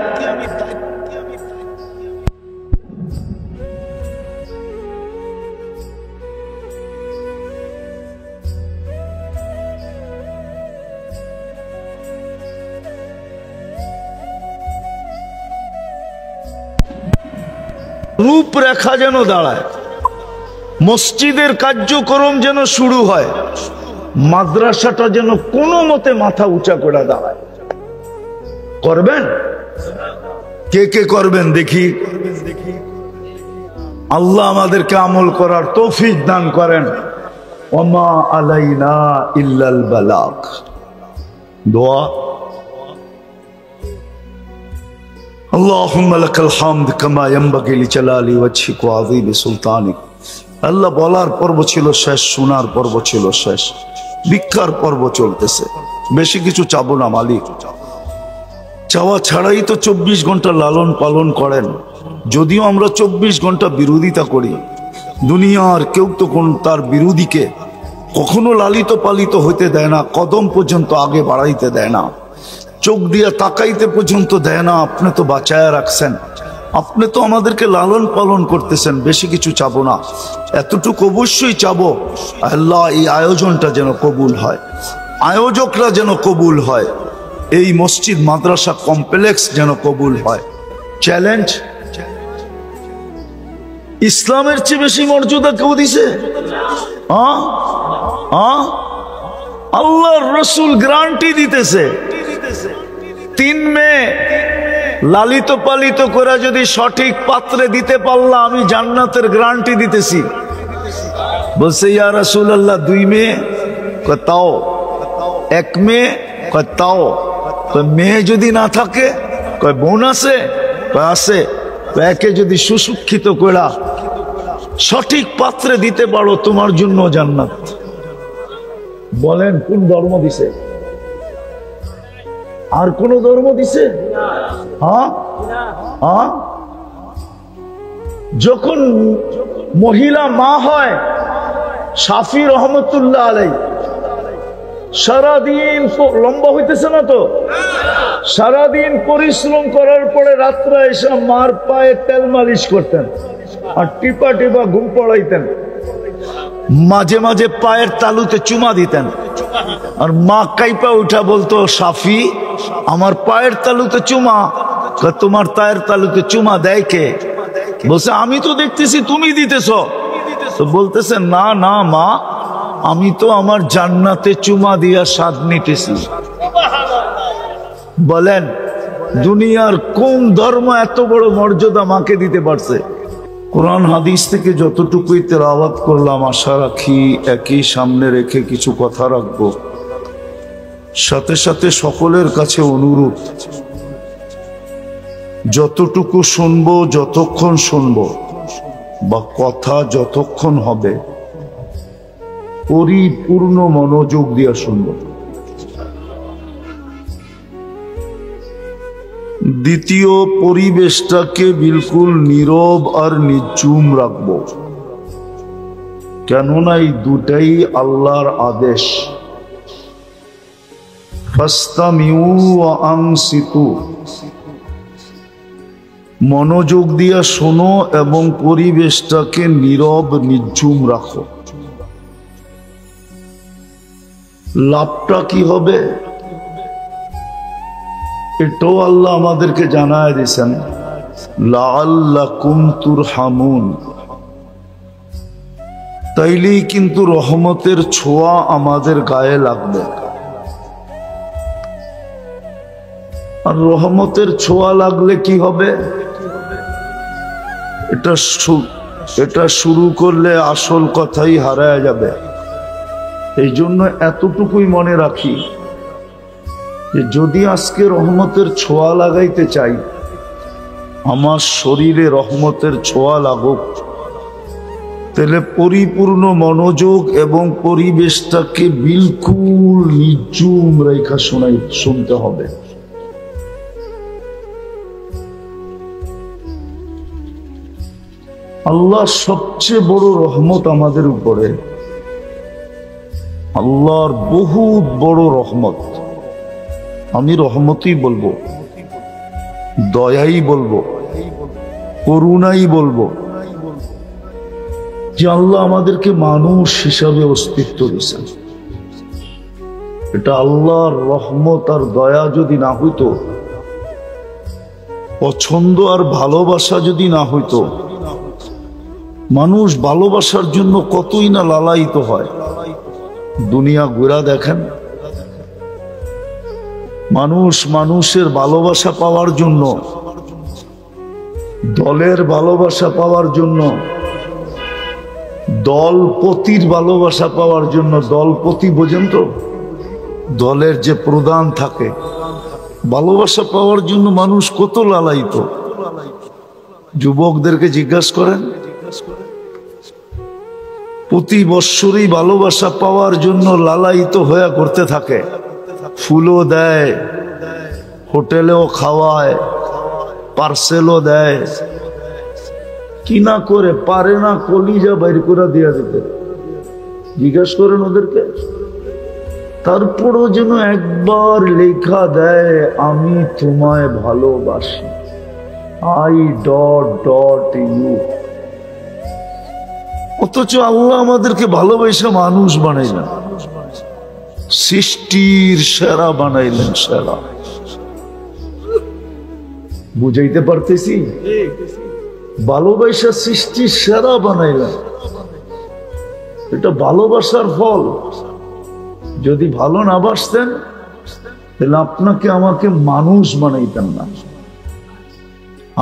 রূপরেখা যেন দাঁড়ায়, মসজিদের কার্যক্রম যেন শুরু হয়, মাদ্রাসাটা যেন কোনো মতে মাথা উঁচা করে দাঁড়ায়। করবেন? কে কে করবেন দেখি? আল্লাহ আমাদেরকে আমল করার তৌফিক দান করেন। ওমা আলাইনা ইল্লাল বালাগ। দোয়া। আল্লাহুম্মা লাকাল হামদ কামা ইয়ানবাগি লিজালালি ওয়াজহিক ওয়া আযীমি সুলতানিক। আল্লাহ বলার পর্ব ছিল শেষ, শোনার পর্ব ছিল শেষ, ভিক্ষার পর্ব চলতেছে। বেশি কিছু চাবো না মালিক, চাওয়া ছাড়াই তো 24 ঘন্টা লালন পালন করেন। যদিও আমরা 24 ঘন্টা বিরোধিতা করি, দুনিয়ার কেউ তো কোন তার বিরোধীকে কখনো লালিত পালিত হইতে দেয় না, কদম পর্যন্ত আগে বাড়াইতে দেয় না, চোখ দিয়ে তাকাইতে পর্যন্ত দেয় না। আপনি তো বাঁচায় রাখছেন, আপনি তো আমাদেরকে লালন পালন করতেছেন। বেশি কিছু চাবো না, এতটুকু অবশ্যই চাবো, আল্লাহ এই আয়োজনটা যেন কবুল হয়, আয়োজকরা যেন কবুল হয়, এই মসজিদ মাদ্রাসা কমপ্লেক্স যেন কবুল হয়। চ্যালেঞ্জ, ইসলামের চেয়ে বেশি মর্যাদা কেউ দিছে? আল্লাহর রাসূল গ্যারান্টি দিতেছে, 3 মেয়ে লালিত পালিত করে যদি সঠিক পাত্রে দিতে পারলাম আমি জান্নাতের গ্যারান্টি দিতেছি। বলছে ইয়া রাসূলুল্লাহ 2 মেয়ে? কয় তাও। 1 মেয়ে? কয় তাও। মেয়ে যদি না থাকে? কয় বোন আছে? কয় আছে। একে যদি সুশিক্ষিত করা সঠিক পাত্রে দিতে পারো তোমার জন্য জান্নাত। বলেন কোন ধর্ম দিছে? আর কোন ধর্ম দিছে? যখন মহিলা মা হয়, শাফি রহমতুল্লাহ আলাইহি সারাদিন লম্বা হইতেছে না তো, সারাদিন পরিশ্রম করার পরে রাত্রে এসে মার পায়ে তেল মালিশ করতেন আর টিপা টিপা ঘুম পড়াইতেন, মাঝে মাঝে পায়ের তালুতে চুমা দিতেন। আর মা কাইপা উঠা বলতো, শাফি আমার পায়ের তালুতে চুমা। তোমার পায়ের তালুতে চুমা দেয় কে? বলছে আমি তো দেখতেছি তুমি দিতেছ। তো বলতেছে না না মা, আমি তো আমার জান্নাতে চুমা দিয়া স্বাদ নিতেছি। বলেন দুনিয়ার কোন ধর্ম এত বড় মর্যাদা মাকে দিতে পারছে? কোরআন হাদিস থেকে যতটুকুই তেলাওয়াত করলাম, আশা রাখি একই সামনে রেখে কিছু কথা রাখবো। সাথে সাথে সকলের কাছে অনুরোধ, যতটুকু শুনবো, যতক্ষণ শুনবো বা কথা যতক্ষণ হবে, পরিপূর্ণ মনোযোগ দিয়ে শুনবো। দ্বিতীয়, পরিবেশটাকে বিলকুল নীরব আর নিঝুম রাখবো, কেননা এই দুটাই আল্লাহর আদেশ। ফাস্তামিউ ওয়া আনসিতু, মনোযোগ দিয়া শোনো এবং পরিবেশটাকে নীরব নিঝুম রাখো। লাভটা কি হবে এটাও আল্লাহ আমাদেরকে জানায় দিয়েছেন, লাআল্লাকুম তুরহামুন। তাইলেই কিন্তু রহমতের ছোঁয়া আমাদের গায়ে লাগবে। আর রহমতের ছোঁয়া লাগলে কি হবে? এটা শুরু করলে আসল কথাই হারায় যাবে। এই জন্য এতটুকুই মনে রাখি যে যদি আজকে রহমতের ছোঁয়া লাগাইতে চাই, আমার শরীরে রহমতের ছোঁয়া লাগুক, তাহলে পরিপূর্ণ মনোযোগ এবং পরিবেশটাকে বিলকুল নিঝুম রেখা শুনতে হবে। আল্লাহর সবচেয়ে বড় রহমত আমাদের উপরে, আল্লাহর বহুত বড় রহমত। আমি রহমতই বলবো, দয়াই বলবো, করুণাই বলবো, যে আল্লাহ আমাদেরকে মানুষ হিসাবে অস্তিত্ব দিয়েছেন। এটা আল্লাহর রহমত আর দয়া যদি না হইতো, পছন্দ আর ভালোবাসা যদি না হইতো, মানুষ ভালোবাসার জন্য কতই না লালায়িত হয়। দুনিয়া ঘুরা দেখেন, মানুষ মানুষের ভালোবাসা পাওয়ার জন্য, দলের ভালোবাসা পাওয়ার জন্য, দলপতির ভালোবাসা পাওয়ার জন্য, দলপতি বোঝেন তো, দলের যে প্রধান থাকে, ভালোবাসা পাওয়ার জন্য মানুষ কত লালায়িত। যুবকদেরকে জিজ্ঞাসা করেন, প্রতি বৎসরই ভালোবাসা পাওয়ার জন্য লালায়িত হয়ে করতে থাকে। ফুলও দেয়, হোটেলেও খাওয়ায়, পার্সেলও দেয়, কি না করে পারে না কলিজা বাইর করে দিয়া দিতে। জিজ্ঞাসা করেন ওদেরকে। তারপরও যেন একবার লেখা দেয়, আমি তোমায় ভালোবাসি, I.ইউ। অথচ আল্লাহ আমাদেরকে ভালোবাসা মানুষ বানাইলেন, সৃষ্টির সেরা বানাইলেন, সেরা। বুঝাইতে পারতেছি? ভালোবাসা সৃষ্টির সেরা বানাইলেন, এটা ভালোবাসার ফল। যদি ভালো না বাসতেন তাহলে আপনাকে আমাকে মানুষ বানাইতেন না।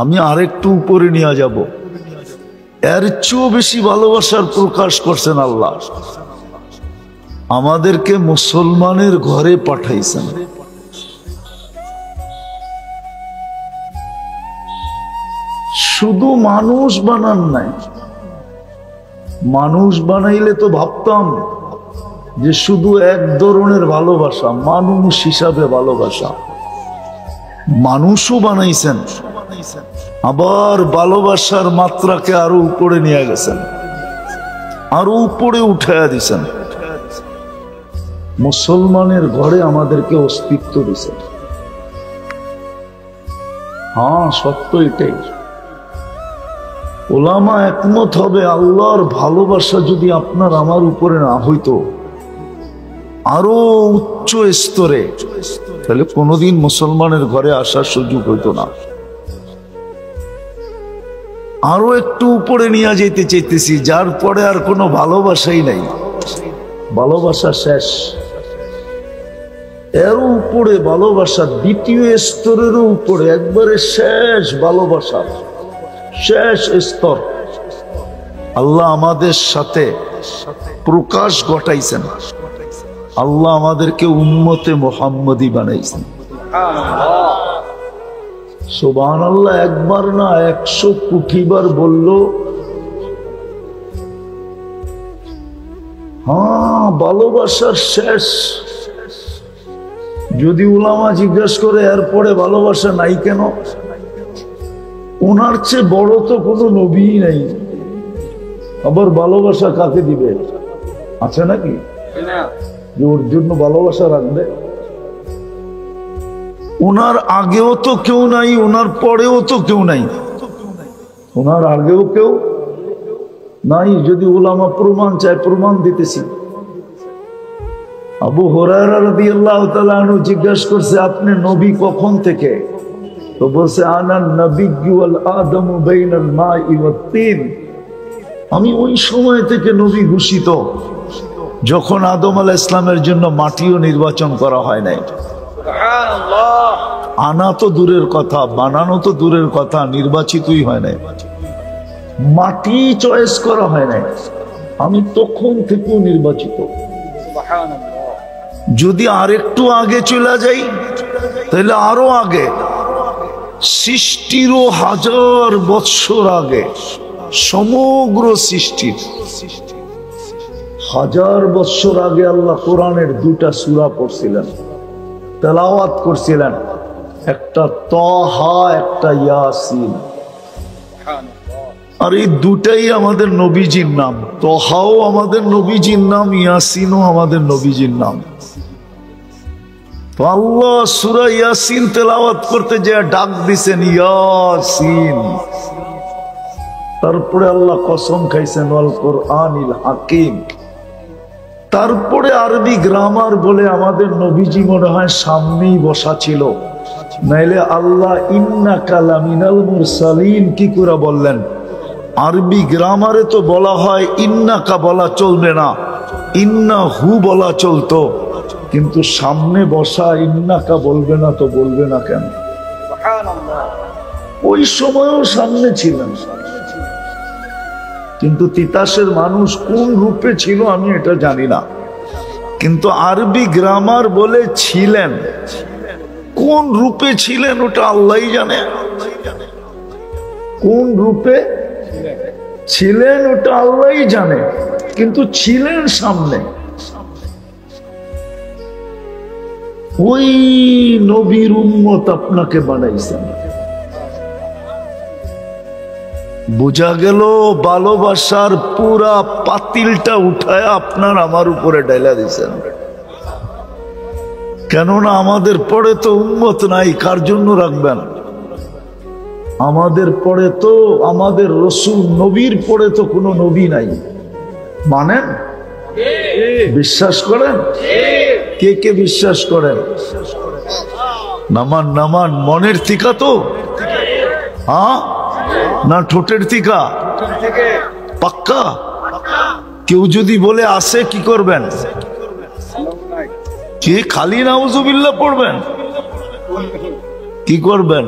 আমি আরেকটু উপরে নিয়ে যাব, এর চেয়েও বেশি ভালোবাসার প্রকাশ করছেন আল্লাহ। আমাদেরকে মুসলমানের ঘরে পাঠাইছেন। শুধু মানুষ বানান নাই। মানুষ বানাইলে তো ভাবতাম যে শুধু এক ধরনের ভালোবাসা, মানুষ হিসাবে ভালোবাসা। মানুষও বানাইছেন, আবার ভালোবাসার মাত্রাকে আরো উপরে নিয়ে গেছেন, আরো উপরে উঠাইয়া দিছেন। মুসলমানের ঘরে আমাদেরকে অস্তিত্ব দিছেন। হ্যাঁ, সত্য এটাই। ওলামা একমত হবে, আল্লাহর ভালোবাসা যদি আপনার আমার উপরে না হইতো, আরো উচ্চ স্তরে, তাহলে কোনোদিন মুসলমানের ঘরে আসার সুযোগ হইতো না। আরো একটু উপরে নিয়ে যেতে চাইতেছি, যার পরে আর কোনো ভালোবাসাই নাই, ভালোবাসা শেষ। এর উপরে ভালোবাসা, দ্বিতীয় স্তরেরও উপরে, একবারে শেষ ভালোবাসা, শেষ স্তর। আল্লাহ আমাদের সাথে প্রকাশ ঘটাইছেন। আল্লাহ আমাদেরকে উম্মতে মুহাম্মদী বানাইছেন। সুবহানাল্লাহ। একবার না 100 কোটি বার বলল। হ্যাঁ, ভালোবাসার শেষ। যদি উলামা জিজ্ঞাসা করে এরপরে ভালোবাসা নাই কেন, ওনার চেয়ে বড় তো কোনো নবী নাই, আবার ভালোবাসা কাকে দিবে? আছে নাকি যে ওর জন্য ভালোবাসা রাখবে? ওনার আগেও তো কেউ নাই, ওনার পরেও তো কেউ নাই। ওনার আগেও কেউ নাই। যদি উলামা প্রমাণ চায়, প্রমাণ দিতেছি। আবু হুরায়রা রাদিয়াল্লাহু তাআলা আনহু জিজ্ঞাসা করছে, আপনি নবী কখন থেকে? তো বলছে, আনান নবিয়্যু ওয়াল আদমু বাইনাল মাই ওয়াত তিন। আমি ওই সময় থেকে নবী ঘোষিত যখন আদম আলাইহিস সালামের জন্য মাটিও নির্বাচন করা হয় নাই। সুবহানাল্লাহ। আনা তো দূরের কথা, বানানো তো দূরের কথা, নির্বাচিতই হয় নাই, মাটি চয়েস করা হয় নাই। আমি তখন থেকেও নির্বাচিত। সুবহানাল্লাহ। যদি আরেকটু আগে চলে যাই তাহলে আরো আগে, সৃষ্টিরও 1000 বৎসর আগে, সমগ্র সৃষ্টির 1000 বৎসর আগে আল্লাহ কোরআনের 2টা সূরা পড়ছিলেন, তেলাওয়াত করছিলেন। একটা তাহা, একটা ইয়াসিন। আর এই দুটাই আমাদের নবীজির নাম। তাহাও আমাদের নবীজির নাম, ইয়াসিনও আমাদের নবীজির নাম। তো আল্লাহ সূরা ইয়াসিন তেলাওয়াত করতে যে ডাক দিছেন, ইয়াসিন। তারপরে আল্লাহ কসম খাইছেন, ওয়াল কোরআনিল হাকিম। তারপরে আরবি গ্রামার বলে আমাদের নবীজি মনে হয় সামনেই বসা ছিল, নাইলে আল্লাহ ইন্নাকা লামিনাল মুরসালিন কি করে বললেন? আরবি গ্রামারে তো বলা হয় ইন্নাকা বলা চলবে না, ইন্না হু বলা চলতো, কিন্তু সামনে বসা ইন্নাকা বলবে না তো বলবে না কেন? ওই সময়ও সামনে ছিলেন, কিন্তু তিতাসের মানুষ কোন রূপে ছিল আমি এটা জানি না, কিন্তু আরবি গ্রামার বলে ছিলেন। কোন রূপে ছিলেন ওটা আল্লাহই জানে। কোন রূপে ছিলেন ওটা আল্লাহই জানে, কিন্তু ছিলেন সামনে। ওই নবীর উম্মত আপনাকে বানাইছেন। বোঝা গেল ভালোবাসার পুরা পাতিলটা উঠায় আপনার আমার উপরে ঢেলা দিয়েছেন। কেননা আমাদের পরে তো উম্মত নাই, কার জন্য রাখবেন? আমাদের পরে তো আমাদের রসুল নবীর পরে তো কোনো নবী নাই। মানেন? বিশ্বাস করেন? কে কে বিশ্বাস করেন? নামান নামান মনের থিকা তো, হ্যাঁ না ঠোঁটের থিকা? পাক্কা? কেউ যদি বলে আসে কি করবেন? কে খালি নাউজুবিল্লাহ পড়বেন? কি করবেন?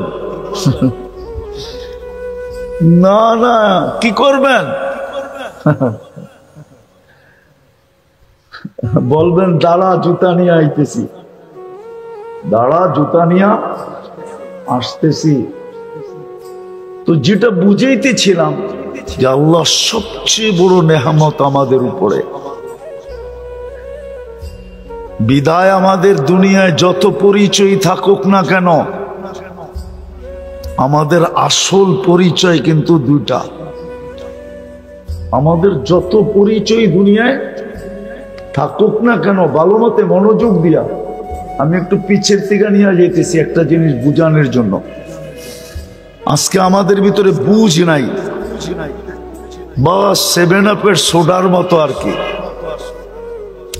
না না কি করবেন? বলবেন দাঁড়া জুতা নিয়ে আইতেছি, দাঁড়া জুতা নিয়ে আসতেছি। তো যেটা বুঝাইতেছিলাম যে আল্লাহ সবচেয়ে বড় নেয়ামত আমাদের উপরে। বিদায় আমাদের দুনিয়ায় যত পরিচয় থাকুক না কেন, আমাদের আসল পরিচয় কিন্তু দুইটা। আমাদের যত পরিচয় দুনিয়ায় থাকুক না কেন, ভালো মতে মনোযোগ দিয়া আমি একটু পিছের থেকে নিয়ে যেতেছি একটা জিনিস বুঝানোর জন্য। আজকে আমাদের ভিতরে বুঝ নাই, বা 7 আপের সোডার মতো আর কি।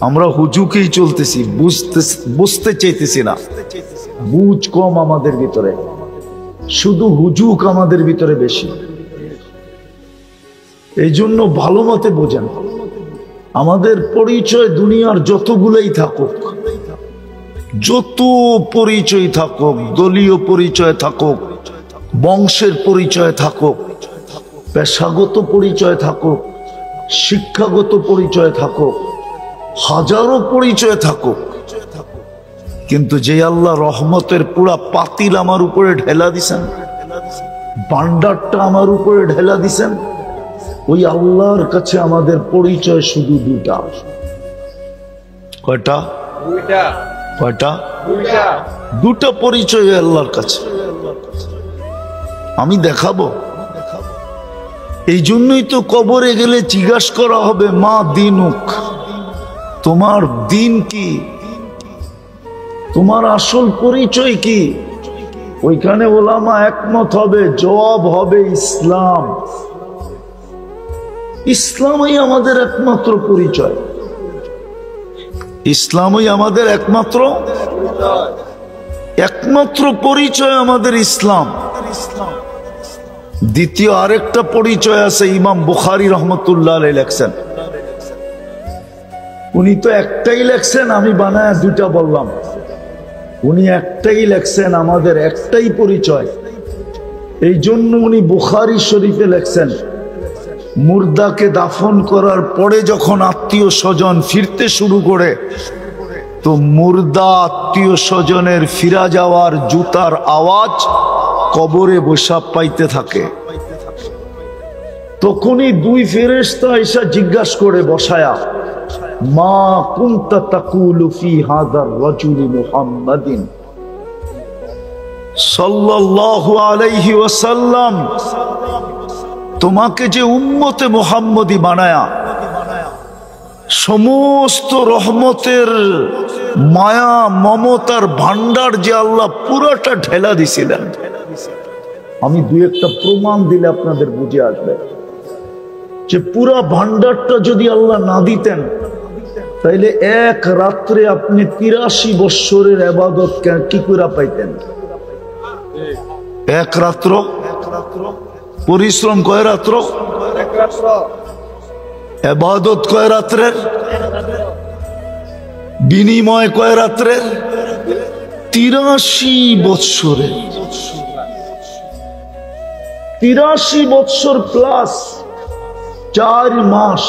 আমরা হুজুকেই চলতেছি, বুঝতে চাইতেছি না। বুঝ কম আমাদের ভিতরে, শুধু হুজুক আমাদের ভিতরে বেশি। এই জন্য ভালো মতে বোঝেন, আমাদের পরিচয় দুনিয়ার যতগুলোই থাকুক, যত পরিচয় থাকুক, দলীয় পরিচয় থাকুক, বংশের পরিচয় থাকুক, পেশাগত পরিচয় থাকুক, শিক্ষাগত পরিচয় থাকুক, হাজারো পরিচয় থাকুক, কিন্তু যে আল্লাহ রহমতের পুরা পাতিল আমার উপরে ঢেলা দিছেন, ভান্ডারটা আমার উপরে ঢেলা দিছেন, ওই আল্লাহর কাছে আমাদের পরিচয় শুধু দুটা। কয়টা? কয়টা? দুটা পরিচয় আল্লাহর কাছে। আমি দেখাবো। এই জন্যই তো কবরে গেলে জিজ্ঞাসা করা হবে মা দিনুক, তোমার দিন কি, তোমার আসল পরিচয় কি? ওইখানে ওলামা একমত হবে, জবাব হবে ইসলাম। ইসলামই আমাদের একমাত্র পরিচয়, ইসলামই আমাদের একমাত্র পরিচয় আমাদের ইসলাম। দ্বিতীয় আরেকটা পরিচয় আছে, ইমাম বুখারী রহমতুল্লাহ আলাইহি লেখছেন। উনি তো একটাই লেখছেন, আমি বানায় দুটা বললাম। উনি একটাই লেখছেন, আমাদের একটাই পরিচয়। এই জন্য উনি বুখারী শরীফে লেখছেন, মুর্দাকে দাফন করার পরে যখন আত্মীয় স্বজন ফিরতে শুরু করে, তো মুর্দা আত্মীয় স্বজনের ফিরা যাওয়ার জুতার আওয়াজ কবরে বসা পাইতে থাকে। তখনই দুই ফেরেশতা এসে জিজ্ঞাসা করে বসায়া, মা কুনতা তাকুলু ফি হাযার রাজুলি মুহাম্মাদিন সাল্লাল্লাহু আলাইহি ওয়াসাল্লাম, তোমাকে যে উম্মতে মুহাম্মদী বানায়া সমস্ত রহমতের মায়া মমতার ভান্ডার যে আল্লাহ পুরোটা ঢেলা দিছিলেন। আমি দুই একটা প্রমাণ দিলে আপনাদের বুঝে আসবে যে পুরা ভান্ডারটা যদি আল্লাহ না দিতেন, তাইলে এক রাত্রে আপনি 83 বৎসরের ইবাদত কি করে পাইতেন? এক রাত্র পরিশ্রম কয় রাত্র, ইবাদত কয় রাত্রের, বিনিময় কয় রাত্রের, 83 বৎসরের। 83 বৎসর প্লাস 4 মাস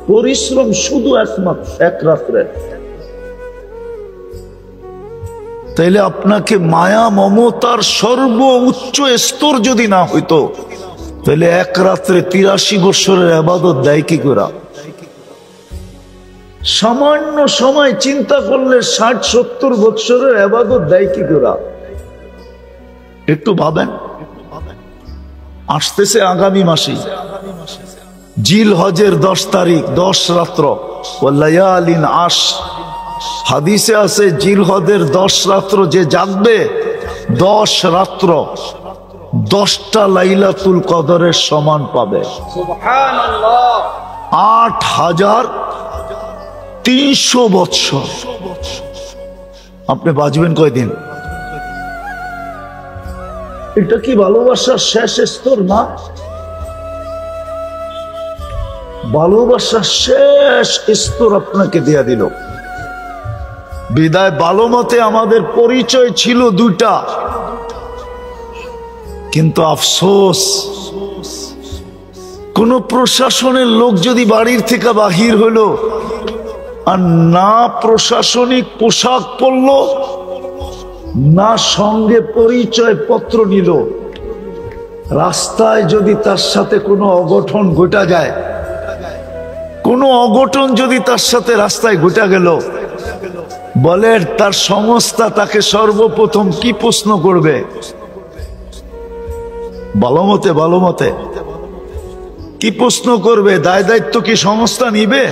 পরিশ্রম শুধু এক রাত্রে। তাইলে আপনাকে মায়া মমতার সর্বোচ্চ স্তর যদি না হইতো, তাহলে এক রাত্রে 83 বৎসরের ইবাদত দেয় কি করে? সামান্য সময় চিন্তা করলে 60-70 বৎসরের ইবাদত দেয় কি করে? একটু ভাবেন। আসতেছে আগামী মাসে জিল হজের 10 তারিখ, 10 রাত্র, ওয়ালায়ালিন আশ। হাদিসে আছে জিল হজের 10 রাত্র যে জাগবে, 10 রাত্র 10টা লাইলাতুল কদরের সমান পাবে। সুবহানাল্লাহ। 8300 বৎসর। আপনি বাঁচবেন কয়দিন? এটা কি ভালোবাসার শেষ স্তর না? ভালোবাসার শেষ স্তর আপনাকে দেয়া দিল। বিদায় ভালো মতে আমাদের পরিচয় ছিল 2টা, কিন্তু আফসোস কোন প্রশাসনের লোক যদি বাড়ির থেকে বাহির হলো আর না প্রশাসনিক পোশাক পরল, না সঙ্গে পরিচয় পত্র নিল, রাস্তায় যদি তার সাথে কোনো অঘটন ঘটা যায়, কোনো অঘটন যদি তার সাথে রাস্তায় ঘটা গেল, বলে তার সংস্থা তাকে সর্বপ্রথম কি প্রশ্ন করবে? ভালো মতে কি প্রশ্ন করবে? দায় দায়িত্ব কি সংস্থা নিবে?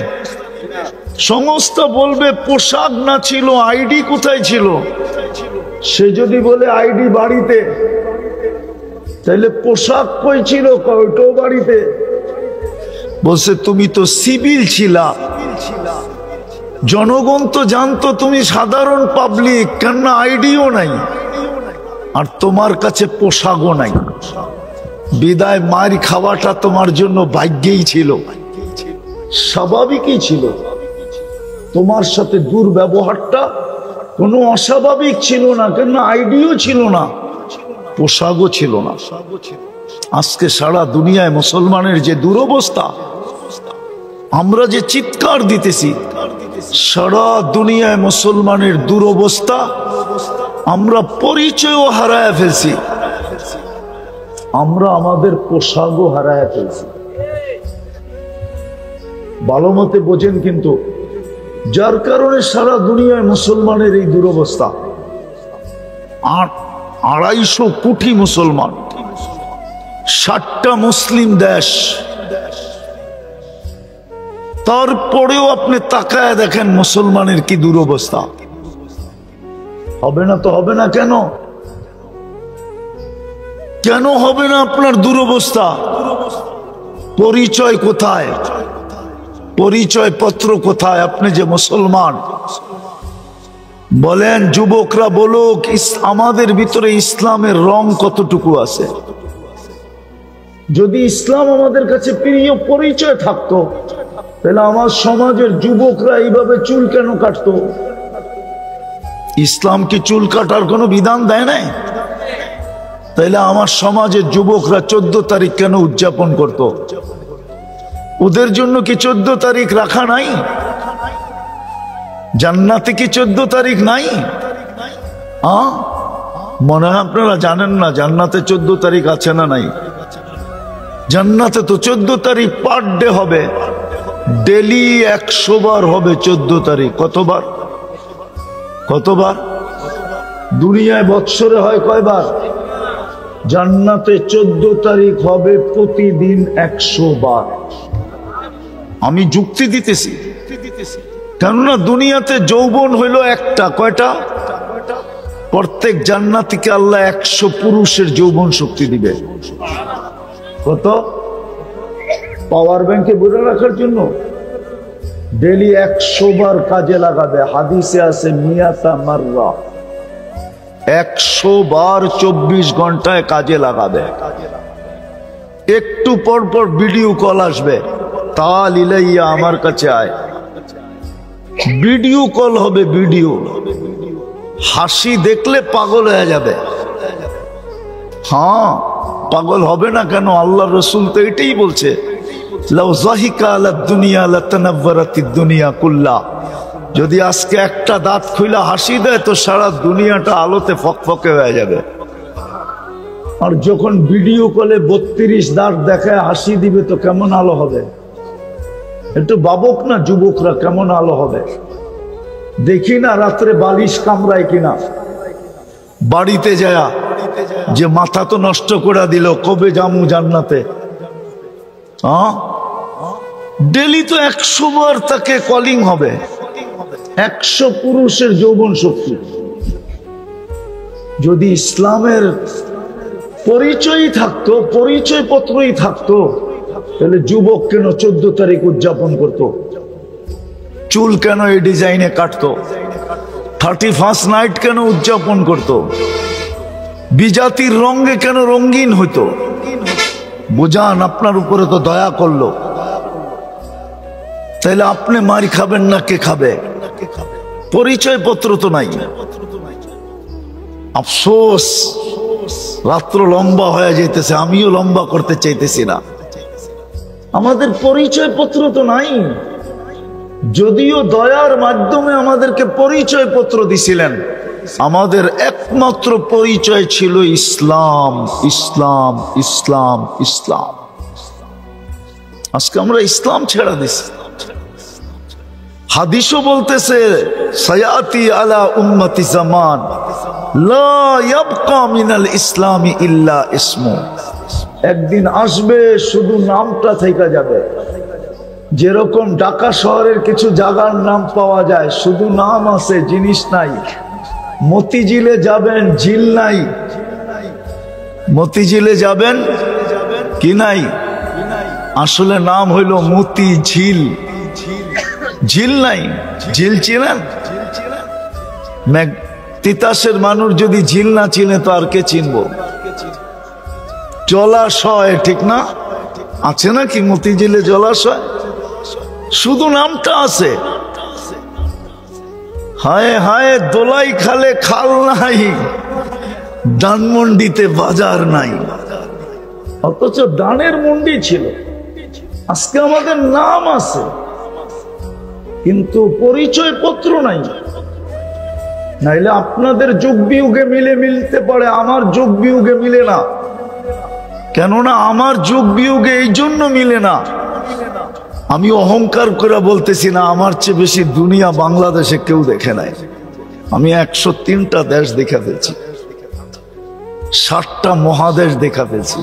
সংস্থা বলবে পোশাক না ছিল, আইডি কোথায় ছিল? সে যদি বলে আইডি বাড়িতে, তাহলে পোশাক কই ছিল? কয়টো বাড়িতে। বলছে তুমি তো সিভিল ছিলা, জনগণ তো জানতো তুমি সাধারণ পাবলিক, কেন আইডিও নাই আর তোমার কাছে পোশাকও নাই। বিদায় মার খাওয়াটা তোমার জন্য ভাগ্যেই ছিল, স্বাভাবিকই ছিল। তোমার সাথে দুর্ব্যবহারটা কোনো অস্বাভাবিক ছিল না, কেন আইডিও ছিল না, পোশাকও ছিল না। আজকে সারা দুনিয়ায় মুসলমানের যে দুরবস্থা, আমরা যে চিৎকার দিতেছি, সারা দুনিয়ায় মুসলমানের দুরবস্থা, আমরা পরিচয়ও হারায় ফেলছি, আমরা আমাদের পোশাকও হারায় ফেলছি। ভালো মতে বোঝেন কিন্তু, যার কারণে সারা দুনিয়ায় মুসলমানের এই দুরবস্থা। 250 কোটি মুসলমান, 60টা মুসলিম দেশ, তারপরেও আপনি তাকায় দেখেন মুসলমানের কি দুরবস্থা। হবে না তো হবে না কেন? কেন হবে না আপনার দুরবস্থা? পরিচয় কোথায়? পরিচয় পত্র কোথায়? আপনি যে মুসলমান। বলেন যুবকরা বলুক, আমাদের ভিতরে ইসলামের রং কতটুকু আছে? যদি ইসলাম আমাদের কাছে প্রিয় পরিচয় থাকতো, তাহলে আমার সমাজের যুবকরা এইভাবে চুল কেন কাটতো? ইসলাম কি চুল কাটার কোনো বিধান দেয় নাই? তাহলে আমার সমাজের যুবকরা 14 তারিখ কেন উদযাপন করত? ওদের জন্য কি 14 তারিখ রাখা নাই? জান্নাতে কি 14 তারিখ নাই? মনে হয় আপনারা জানেন না জান্নাতে 14 তারিখ আছে না নাই। জান্নাতে তো 14 তারিখ পার ডে হবে, ডেলি 100 বার হবে 14 তারিখ। কতবার? কতবার? দুনিয়ায় বৎসরে হয় কয়বার? জান্নাতে 14 তারিখ হবে প্রতিদিন 100 বার। আমি যুক্তি দিতেছি, কেননা দুনিয়াতে যৌবন হইল একটা। কয়টা? প্রত্যেক জান্নাতীকে আল্লাহ 100 পুরুষের যৌবন শক্তি দিবে। কত? পাওয়ার ব্যাংকে ভরে রাখার জন্য ডেলি 100 বার কাজে লাগাবে। হাদিসে আছে মিয়াতা মাররা, 100 বার 24 ঘন্টায় কাজে লাগাবে। একটু পর পর ভিডিও কল আসবে, তাল ইলাইয়া, আমার কাছে আয়। ভিডিও কল হবে, ভিডিও। হাসি দেখলে পাগল হয়ে যাবে। হ্যাঁ, পাগল হবে না কেন? আল্লাহ রসুল তো এটাই বলছে, লাউ যাহিকা আলা দুনিয়া লাতানাওয়ারাতিদ দুনিয়া কুল্লা। যদি আজকে একটা দাঁত খুইলা হাসি দেয় তো সারা দুনিয়াটা আলোতে ফকফকে হয়ে যাবে। আর যখন ভিডিও কলে 32 দাঁত দেখায় হাসি দিবে তো কেমন আলো হবে? একটু ভাবুক না যুবকরা, কেমন আলো হবে? দেখি না রাত্রে বালিশ কামড়ায় কিনা, বাড়িতে যায় যে মাথা তো নষ্ট করে দিল, কবে জামু জান্নাতে? ডেলি তো 100 বার তাকে কলিং হবে। 100 পুরুষের যৌবন শক্তি। যদি ইসলামের পরিচয়ই থাকতো, পরিচয় পত্রই থাকতো, তাহলে যুবক কেন 14 তারিখ উদযাপন করতো? চুল কেন এই ডিজাইনে কাটতো? 31st নাইট কেন উদযাপন করতো? বিজাতির রঙে কেন রঙিন হইতো? বুঝান, আপনার উপরে তো দয়া করলো, তাইলে আপনি মারি খাবেন না কে খাবে? পরিচয় পত্র তো নাই। আফসোস, রাত্র লম্বা হয়ে যেতেছে, আমিও লম্বা করতে চাইতেছি না। আমাদের পরিচয় পত্র তো নাই। যদিও দয়ার মাধ্যমে আমাদেরকে পরিচয় পত্র দিছিলেন, আমাদের একমাত্র পরিচয় ছিল ইসলাম, ইসলাম, ইসলাম, ইসলাম। আজকে আমরা ইসলাম ছেড়ে দিছি। হাদিসও বলতেছে, সায়াতি আলা উম্মতি জামান লা ইয়াবকা মিনাল ইসলামি ইল্লা ইসমু। একদিন আসবে শুধু নামটা থেকে যাবে। যেরকম ঢাকা শহরের কিছু জায়গার নাম পাওয়া যায়, শুধু নাম আছে, জিনিস নাই। মতিঝিলে যাবেন, ঝিল নাই। মতিঝিলে যাবেন কি নাই? আসলে নাম হইল মতি ঝিল, ঝিল নাই। ঝিল চিনেন? তিতাসের মানুষ যদি ঝিল না চিনে তো আর কে চিনবো? জলাশয়, ঠিক না? আছে নাকি মতিঝিলে জলাশয়? শুধু নামটা আছে। হায় হায়, দোলাই খালে খাল নাই, ডানমন্ডিতে বাজার নাই। অথচ ডানের মন্ডি ছিল। আজকে আমাদের নাম আছে কিন্তু পরিচয় পত্র নাই। নাইলে আপনাদের যুগ বিয়োগে মিলতে পারে, আমার যুগ বিয়োগে মিলে না। কেননা আমার যুগ বিয়োগে এই জন্য মিলে না, আমি অহংকার করে বলতেছি না, আমার চেয়ে বেশি দুনিয়া বাংলাদেশে কেউ দেখে নাই। আমি 103টা দেশ দেখা ফেলছি, 60টা মহাদেশ দেখা ফেলছি।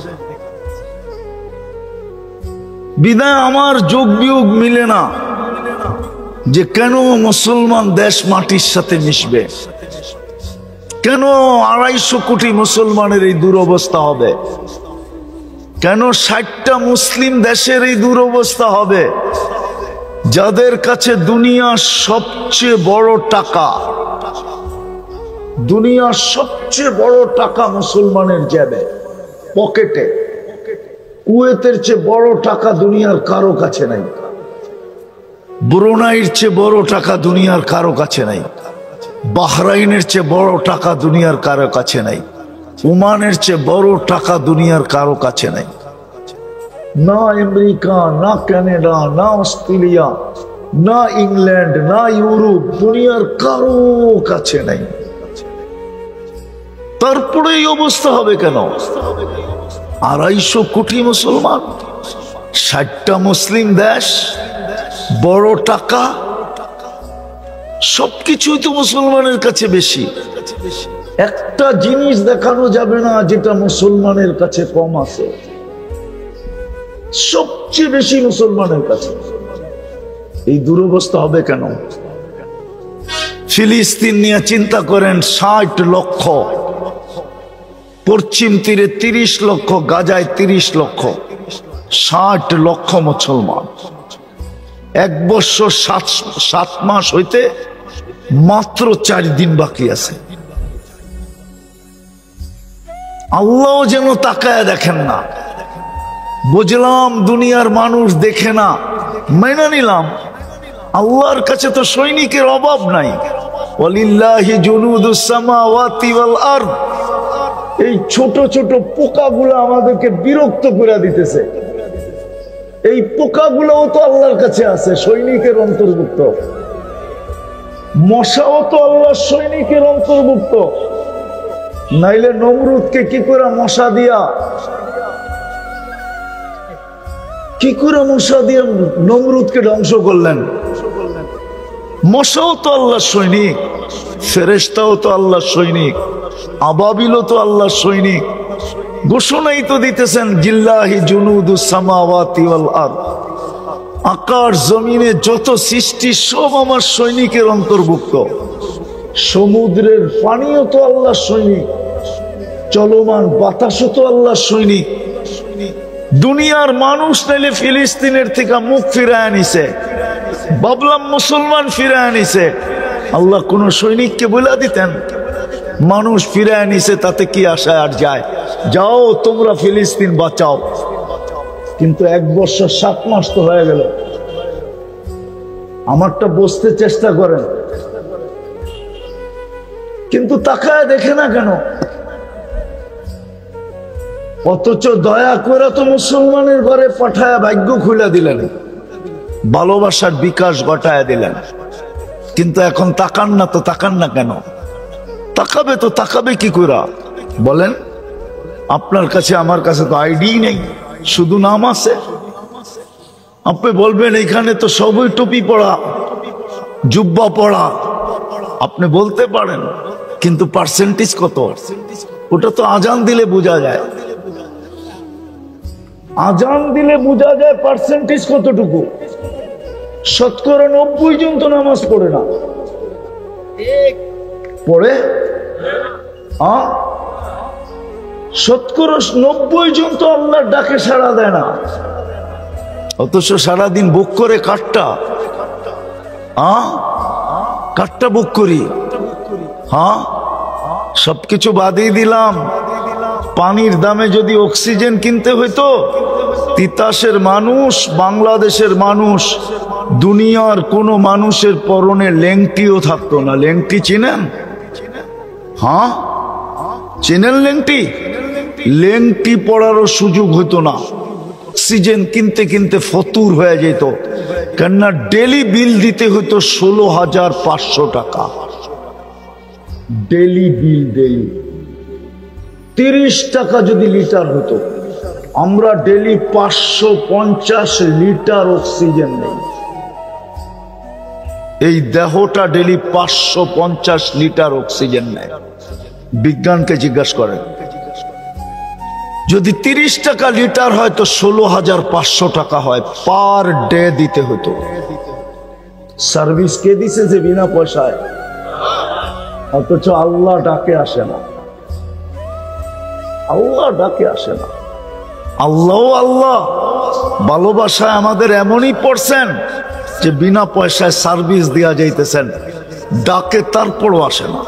বিদায় আমার যোগ বিয়োগ মিলে না যে কেন মুসলমান দেশ মাটির সাথে মিশবে, কেন 250 কোটি মুসলমানের এই দুরবস্থা হবে, কেন 60টা মুসলিম দেশের এই দুরবস্থা হবে, যাদের কাছে দুনিয়ার সবচেয়ে বড় টাকা, দুনিয়ার সবচেয়ে বড় টাকা মুসলমানের জেবে, পকেটে। কুয়েতের চেয়ে বড় টাকা দুনিয়ার কারো কাছে নাই, ব্রুনাইয়ের চেয়ে বড় টাকা দুনিয়ার কারো কাছে নাই, বাহরাইনের চেয়ে বড় টাকা দুনিয়ার কারো কাছে নাই, ওমানের চেয়ে বড় টাকা দুনিয়ার কারো কাছে নাই। না আমেরিকা, না কানাডা, না অস্ট্রেলিয়া, না ইংল্যান্ড, না ইউরোপ, দুনিয়ার কারো কাছে নাই। তারপরে এই অবস্থা হবে কেন? 250 কোটি মুসলমান, 60টা মুসলিম দেশ, বড় টাকা, সবকিছুই তো মুসলমানের কাছে বেশি। একটা জিনিস দেখানো যাবে না যেটা মুসলমানের কাছে কম আছে, সবচেয়ে বেশি মুসলমানের কাছে। এই দুরবস্থা হবে কেন? ফিলিস্তিন নিয়ে চিন্তা করেন, 60 লক্ষ, পশ্চিম তীরে 30 লক্ষ, গাজায় 30 লক্ষ, 60 লক্ষ মুসলমান। 1 বছর 7 মাস হইতে মাত্র 4 দিন বাকি আছে। আল্লাহ যেন তাকায় দেখেন না, বুঝলাম দুনিয়ার মানুষ দেখে না, মেনে নিলাম। আল্লাহর কাছে তো সৈনিকের অভাব নাই। ওয়ালিল্লাহি জুনুদুস সামাওয়াতি ওয়াল আরদ। এই ছোট ছোট পোকাগুলো আমাদেরকে বিরক্ত করে দিতেছে। এই পোকাগুলোও তো আল্লাহর কাছে আছে, সৈনিকের অন্তর্ভুক্ত। মশাও তো আল্লাহর সৈনিকের অন্তর্ভুক্ত। নাইলে নমরুদকে কি করে মশা দিয়া নমরুদকে ধ্বংস করলেন? মশাও তো আল্লাহর সৈনিক, ফেরেশতাও তো আল্লাহর সৈনিক, আবাবিলও তো আল্লাহর সৈনিক। ঘোষণাই তো দিতেছেন জিল্লাহি জুনুদুস সামাওয়াতি ওয়াল আরদ। আকাশ জমিনে যত সৃষ্টি সব আমার সৈনিকের অন্তর্ভুক্ত। সমুদ্রের পানিও তো আল্লাহর সৈনিক, চলমান বাতাসও তো আল্লাহর সৈনিক। দুনিয়ার মানুষ নাইলে ফিলিস্তিনের থেকে মুখ ফিরায় নিছে, ভাবলাম মুসলমান ফিরায় নিছে। আল্লাহ কোন সৈনিককে বলে দিতেন মানুষ ফিরায় নিছে, তাতে কি আশায় আর যায়? যাও তোমরা ফিলিস্তিন বাঁচাও। কিন্তু 1 বছর 7 মাস তো হয়ে গেল। আমারটা বুঝতে চেষ্টা করেন, কিন্তু তাকায় দেখে না কেন? অথচ দয়া করে তো মুসলমানের ঘরে পাঠায় ভাগ্য খুলে দিলেন, ভালোবাসার বিকাশ ঘটায় দিলেন। কিন্তু এখন তাকান না তো, তাকান না কেন? তাকাবে তো, তাকাবে কি করে বলেন? আপনার কাছে আমার কাছে তো আইডি নেই, শুধু নাম আছে। আপনি বলবেন এখানে তো সবই টুপি পড়া, জুব্বা পড়া, আপনি বলতে পারেন, কিন্তু পার্সেন্টেজ কত? ওটা তো আজান দিলে বোঝা যায়। আজান দিলে বোঝা যায় পার্সেন্টেজ কতটুকু। 90% জন তো নামাজ পড়ে না। পড়ে? 90% জন তো আল্লাহর ডাকে সাড়া দেয় না। অথচ সারাদিন বুক করে কাঠটা বুক করি। সবকিছু বাদই দিলাম। পানির দামে যদি অক্সিজেন কিনতে হইতো, তিতাসের মানুষ, বাংলাদেশের মানুষ, দুনিয়ার কোন মানুষের পরনে লেংটিও থাকতো না। লেংটি চিনেন? চিনেন লেংটি? লেংটি পড়ারও সুযোগ হইতো না। অক্সিজেন কিনতে কিনতে ফতুর হয়ে যেত, কেননা ডেলি বিল দিতে হইতো 16,500 টাকা। ডেলি বিল, ডেলি 30 টাকা যদি লিটার হতো, আমরা ডেলি 550 লিটার অক্সিজেন নেই। এই দেহটা ডেলি 550 লিটার অক্সিজেন নেয়। বিজ্ঞানকে জিজ্ঞাসা করেন। যদি 30 টাকা লিটার হয় তো 16,500 টাকা হয়, পার ডে দিতে হতো। সার্ভিস কে দিছে যে বিনা পয়সায়? অথচ আল্লাহ ডাকে আসে না, আল্লাহ ডাকে আসে না। আল্লাহ আল্লাহ ভালোবাসায় আমাদের এমনই পড়ছেন যে বিনা পয়সায় সার্ভিস দেয়া যাইতেছেন, ডাকে তারপরও আসে না।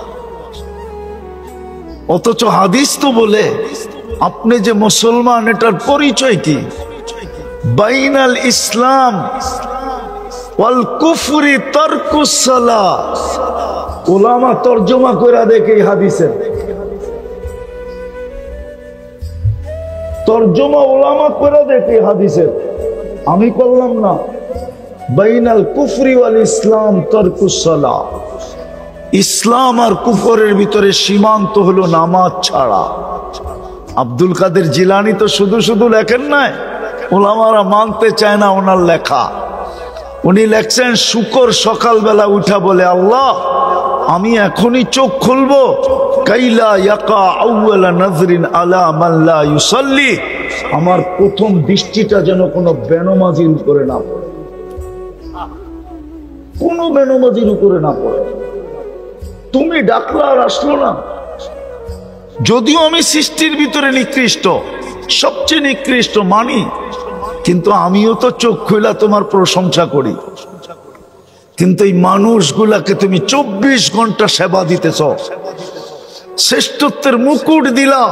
অথচ হাদিস তো বলে আপনি যে মুসলমান এটার পরিচয় কি? বাইনাল ইসলাম ওয়াল কুফরি তারকুস সালাত। উলামা তরজমা করে দেখে এই হাদিসের তরজমা, উলামা করে দেখে হাদিসের, আমি করলাম না। বাইনাল কুফরি ওয়াল ইসলাম তারকুস সালাত। ইসলাম আর কুফরের ভিতরে সীমান্ত হলো নামাজ ছাড়া। আব্দুল কাদের জিলানী তো শুধু শুধু লেখেন নাই, ওলামারা মানতে চায় না ওনার লেখা। উনি লেখছেন শুকর সকালবেলা উঠা বলে, আল্লাহ আমি এখনই চোখ খুলবো, কাইলা ইয়াকা আউয়ালা নাজরিন আলা মান লা ইউসাল্লি, আমার প্রথম দৃষ্টিটা যেন কোনো বেনমাজির উপরে না পড়ে, কোনো বেনমাজির উপরে না পড়ে। তুমি ডাকলা আর আসলো না। যদিও আমি সৃষ্টির ভিতরে নিকৃষ্ট, সবচেয়ে নিকৃষ্ট মানি, কিন্তু আমিও তো চোখ খুলা তোমার প্রশংসা করি। কিন্তু এই মানুষগুলাকে তুমি 24 ঘন্টা সেবা দিতেছ, শ্রেষ্ঠত্বের মুকুট দিলা।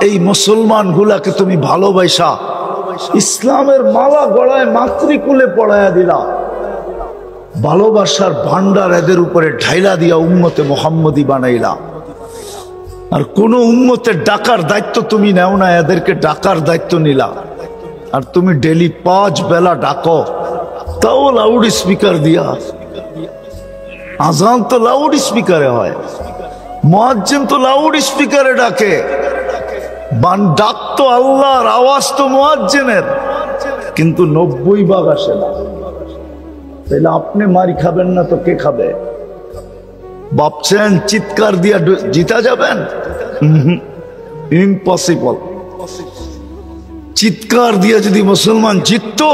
এই মুসলমান গুলাকে তুমি ভালোবাসা ইসলামের মালা গলায় মাতৃকুলে পড়ায়া দিলা, ভালোবাসার ভান্ডার এদের উপরে ঢাইলা দিয়া উম্মতে মুহাম্মদী বানাইলা। আর কোন উম্মতের ডাকার দায়িত্ব তুমি নেও না, এদেরকে ডাকার দায়িত্ব নিলা। আর তুমি ডেলি 5 বেলা ডাকো, তাও লাউড স্পিকার দিয়া। আজান তো লাউড স্পিকারে হয়, মুয়াজ্জিন তো লাউড স্পিকারে ডাকে, ডাক তো আল্লাহর, আওয়াজ তো মুয়াজ্জিনের, কিন্তু 90 ভাগ আসে না। তাহলে আপনি মারি খাবেন না তো কে খাবে? ভাবছেন চিৎকার দিয়া জিতা যাবেন? ইম্পসিবল। চিৎকার দিয়ে যদি মুসলমান জিততো,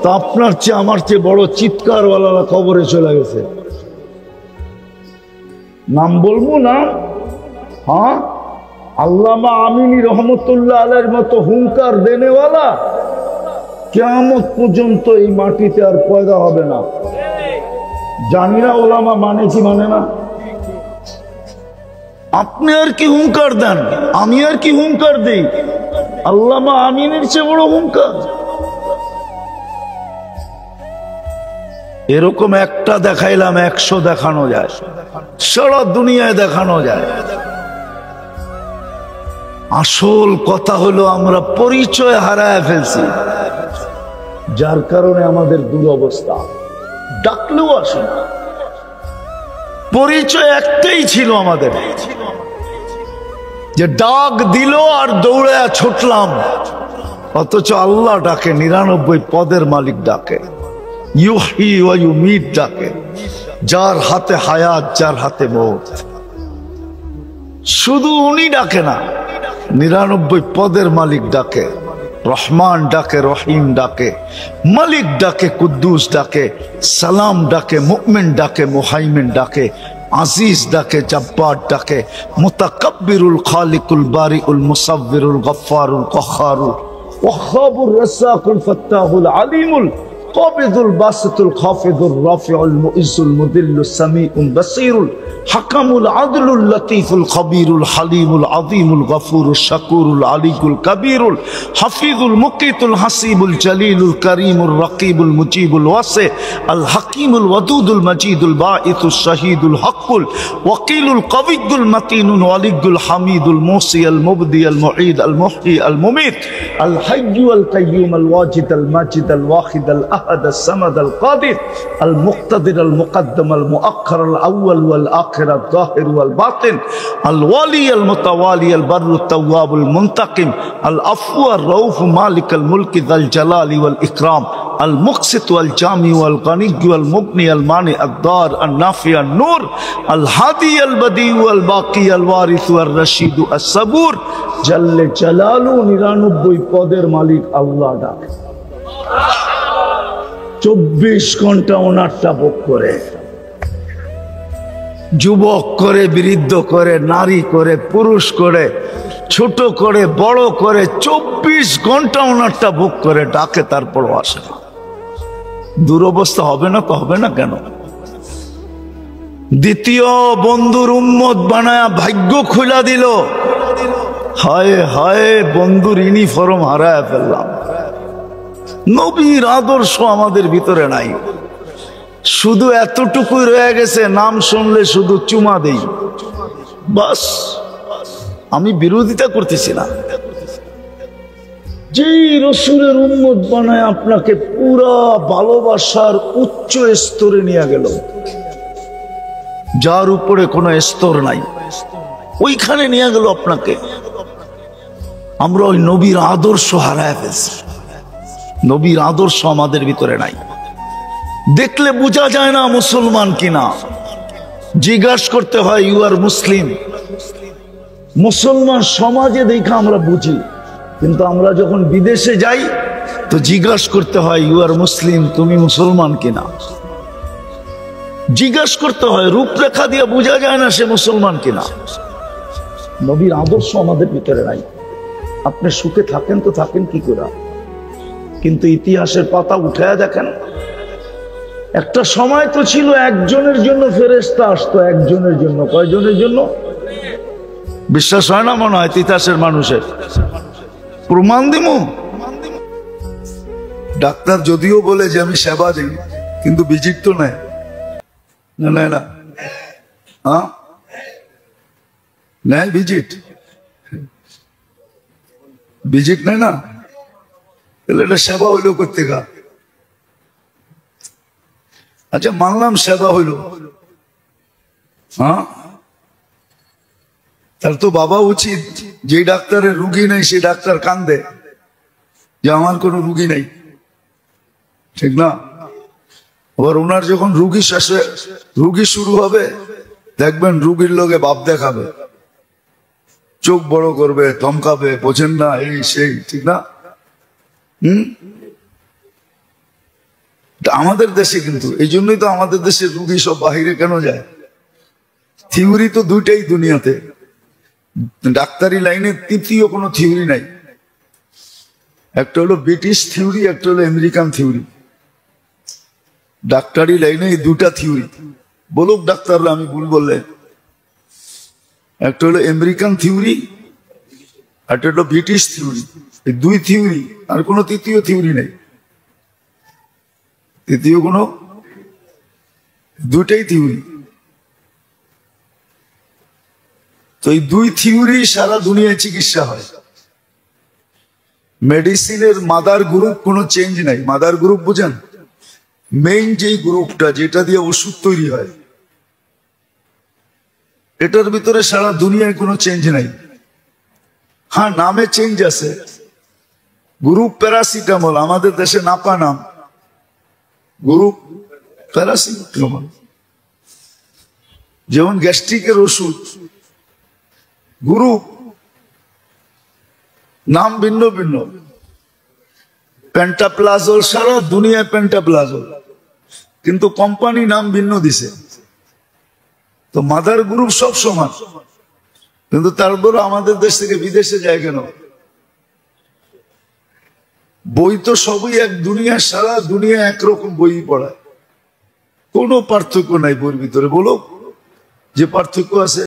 তো আপনার চেয়ে আমার চেয়ে বড় চিৎকারওয়ালারা কবরে চলে গেছে। নাম বলবো না? হ্যাঁ, আল্লামা আমিনী রহমতুল্লাহ আলাইহির মতো হুঙ্কার দেনেওয়ালা কিয়ামত পর্যন্ত এই মাটিতে আর পয়দা হবে না। জানি না ওলামা মানে কি মানে না। আপনি আর কি হুঙ্কার দেন, আমি আর কি হুঙ্কার দেই? আল্লামা আমিনের চেয়ে বড় হুঙ্কার। এরকম একটা দেখাইলাম, 100 দেখানো যায়, সারা দুনিয়ায় দেখানো যায়। আসল কথা হলো আমরা পরিচয় হারায় ফেলছি, যার কারণে আমাদের দুরবস্থা। ডাকলেও আসে না, পরিচয় একটাই ছিল আমাদের, যে ডাক দিল আর দৌড়ে ছুটলাম। অথচ আল্লাহ ডাকে, 99 পদের মালিক ডাকে, ইউহি ওয়া ইউমীত ডাকে, যার হাতে হায়াত, যার হাতে মওত। শুধু উনি ডাকে না, 99 পদের মালিক ডাকে। রহমান ডাকে, রহিম ডাকে, মালিক ডাকে, কুদ্দুস ডাকে, সালাম ডাকে, মুমিন ডাকে, মুহাইমিন ডাকে, আজিজ ডাকে, জব্বার ডাকে, মুতাকাব্বিরুল খালিকুল বারিউল মুসাব্বিরুল গফফারুল কহ্হারুল ওয়াহ্হাবুর রাসাকুল ফাত্তাহুল আলিমুল কাবিদুল বাসিতুল খাফিদুর রাফিউল মুইজ্জুল মুদিল্লুস সামিউল বাসীরুল হাকামুল আদলুল লতীফুল খবীরুল হালিমুল আযীমুল গফুরুশ শাকুরুল আলিকুল কবীরুল হাফিজুল মুকিতুল হাসিবুল জলিলুল করিমুর রকিবুল মুজিবুল ওয়াসি আল হাকিমুল ওয়াদুদুল মজিদুল বাঈসুশ শাহীদুল হকুল ওয়াকিলুল কবিয়্যুল মতিনুল ওয়ালিয়ুল হামিদুল মুসি আল মুবদি আল মুঈদ আল মুহয়ি আল মুমীত আল হাইয়্যু আল কাইয়্যুম আল ওয়াজিদ আল মাজিদ আল ওয়াহিদ আল আহাদ আল সামাদ আল কাদির আল মুক্তাদির আল মুকদ্দম আল মুআক্খার আল আউয়াল ওয়াল আখির আল যাহির ওয়াল বাতিন আল ওয়ালি আল মুতাওয়ালি আল বাররু তাওয়াব আল মুনতাকিম আল আফু আর রউফ মালিক আল মুলক যাল জালালি ওয়াল ইকরাম আল মুকসিত ওয়াল জামি ওয়াল গনি ওয়াল মুগনি আল মানি আল দার আল নাফি আল নূর আল হাদি আল বদি ওয়াল বাকি আল ওয়ারিস ওয়াল রশিদ আস সাবুর জাল্লে জালালু 99 পদের মালিক আল্লাহ ডাকে। 24 ঘন্টা ওনারটা ভোগ করে, যুবক করে, বৃদ্ধ করে, নারী করে, পুরুষ করে, ছোট করে, বড় করে, 24 ঘন্টা ওনারটা ভোগ করে, ডাকে, তারপরও আসে না। দুরবস্থা হবে না তো হবে না কেন? দ্বিতীয় বন্ধুর উম্মত বানায়া ভাগ্য খুলা দিল। হায় হায়, বন্ধুর ইউনিফর্ম হারায় ফেললাম। নবীর আদর্শ আমাদের ভিতরে নাই, শুধু এতটুকুই রয়ে গেছে, নাম শুনলে শুধু চুমা দেই, বাস। আমি বিরোধিতা করতেছি না। যেই রসুলের উম্মত বানায় আপনাকে পুরা ভালোবাসার উচ্চ স্তরে নিয়ে গেল, যার উপরে কোনো স্তর নাই, ওইখানে নিয়ে গেল আপনাকে। আমরা ওই নবীর আদর্শ হারায় ফেলছি। নবীর আদর্শ আমাদের ভিতরে নাই। দেখলে বোঝা যায় না মুসলমান কিনা, জিজ্ঞাসা করতে হয় ইউ আর মুসলিম। মুসলমান সমাজে দেখা আমরা বুঝি, কিন্তু আমরা যখন বিদেশে যাই তো জিজ্ঞাসা করতে হয় ইউ আর মুসলিম, তুমি মুসলমান কিনা। জিজ্ঞাসা করতে হয়, রূপরেখা দিয়ে বোঝা যায় না সে মুসলমান কিনা। নবীর আদর্শ আমাদের ভিতরে নাই। আপনি সুখে থাকেন তো থাকেন কি করে, কিন্তু ইতিহাসের পাতা উঠায়া দেখেন, একটা সময় তো ছিল একজনের জন্য ফেরেশতা আসতো, একজনের জন্য। কয়জনের জন্য? বিশ্বাস হয় না মনে হয় ইতিহাসের মানুষের? প্রমাণ দিমু। ডাক্তার যদিও বলে যে আমি সেবা দিই, কিন্তু ভিজিট তো নেয় না, না হ্যাঁ নেয় ভিজিট নেয় না, তাহলে এটা সেবা হইল করতে গা। আচ্ছা মানলাম সেবা হইল, হ্যাঁ তার তো বাবা উচিত যে ডাক্তারের রুগী নেই সেই ডাক্তার কান্দে যে আমার কোনো রুগী নেই, ঠিক না? আবার ওনার যখন রুগী শুরু হবে দেখবেন রুগীর লোকে বাপ দেখাবে, চোখ বড় করবে, ধমকাবে, বোঝেন না এই সেই, ঠিক না? আমাদের দেশে কিন্তু এই জন্যই তো আমাদের দেশে রুগী সব বাহিরে কেন যায়? থিওরি তো দুইটাই দুনিয়াতে, ডাক্তারি লাইনে তৃতীয় কোনো থিওরি নাই। একটা হলো ব্রিটিশ থিওরি, একটা হলো আমেরিকান থিওরি। ডাক্তারি লাইনে এই দুটা থিওরি, বলুক ডাক্তাররা আমি ভুল বললে। একটা হলো আমেরিকান থিওরি, একটা হলো ব্রিটিশ থিওরি। এই দুই থিওরি, আর কোনো তৃতীয় থিওরি নেই। তৃতীয় কোনো, দুইটাই থিওরি। তো এই দুই থিওরি সারা দুনিয়ায় চিকিৎসা হয়। মেডিসিনের মাদার গ্রুপ কোনো চেঞ্জ নাই। মাদার গ্রুপ বুঝেন? মেইন যেই গ্রুপটা যেটা দিয়ে ওষুধ তৈরি হয়, এটার ভিতরে সারা দুনিয়ায় কোনো চেঞ্জ নাই। হ্যাঁ নামে চেঞ্জ আছে। গ্রুপ প্যারাসিটামল, আমাদের দেশে নাপা নাম, গ্রুপ প্যারাসিটামল। যেমন গ্যাস্ট্রিকের ওষুধ গ্রুপ, নাম ভিন্ন ভিন্ন। পেন্টাপ্লাজল, সারা দুনিয়ায় পেন্টাপ্লাজল, কিন্তু কোম্পানি নাম ভিন্ন দিছে। তো মাদার গ্রুপ সব সমান, কিন্তু তারপরে আমাদের দেশ থেকে বিদেশে যায় কেন? বই তো সবই এক, দুনিয়া সারা দুনিয়া একরকম বই পড়ায়, কোনো পার্থক্য নাই বইয়ের ভিতরে। বলো যে পার্থক্য আছে।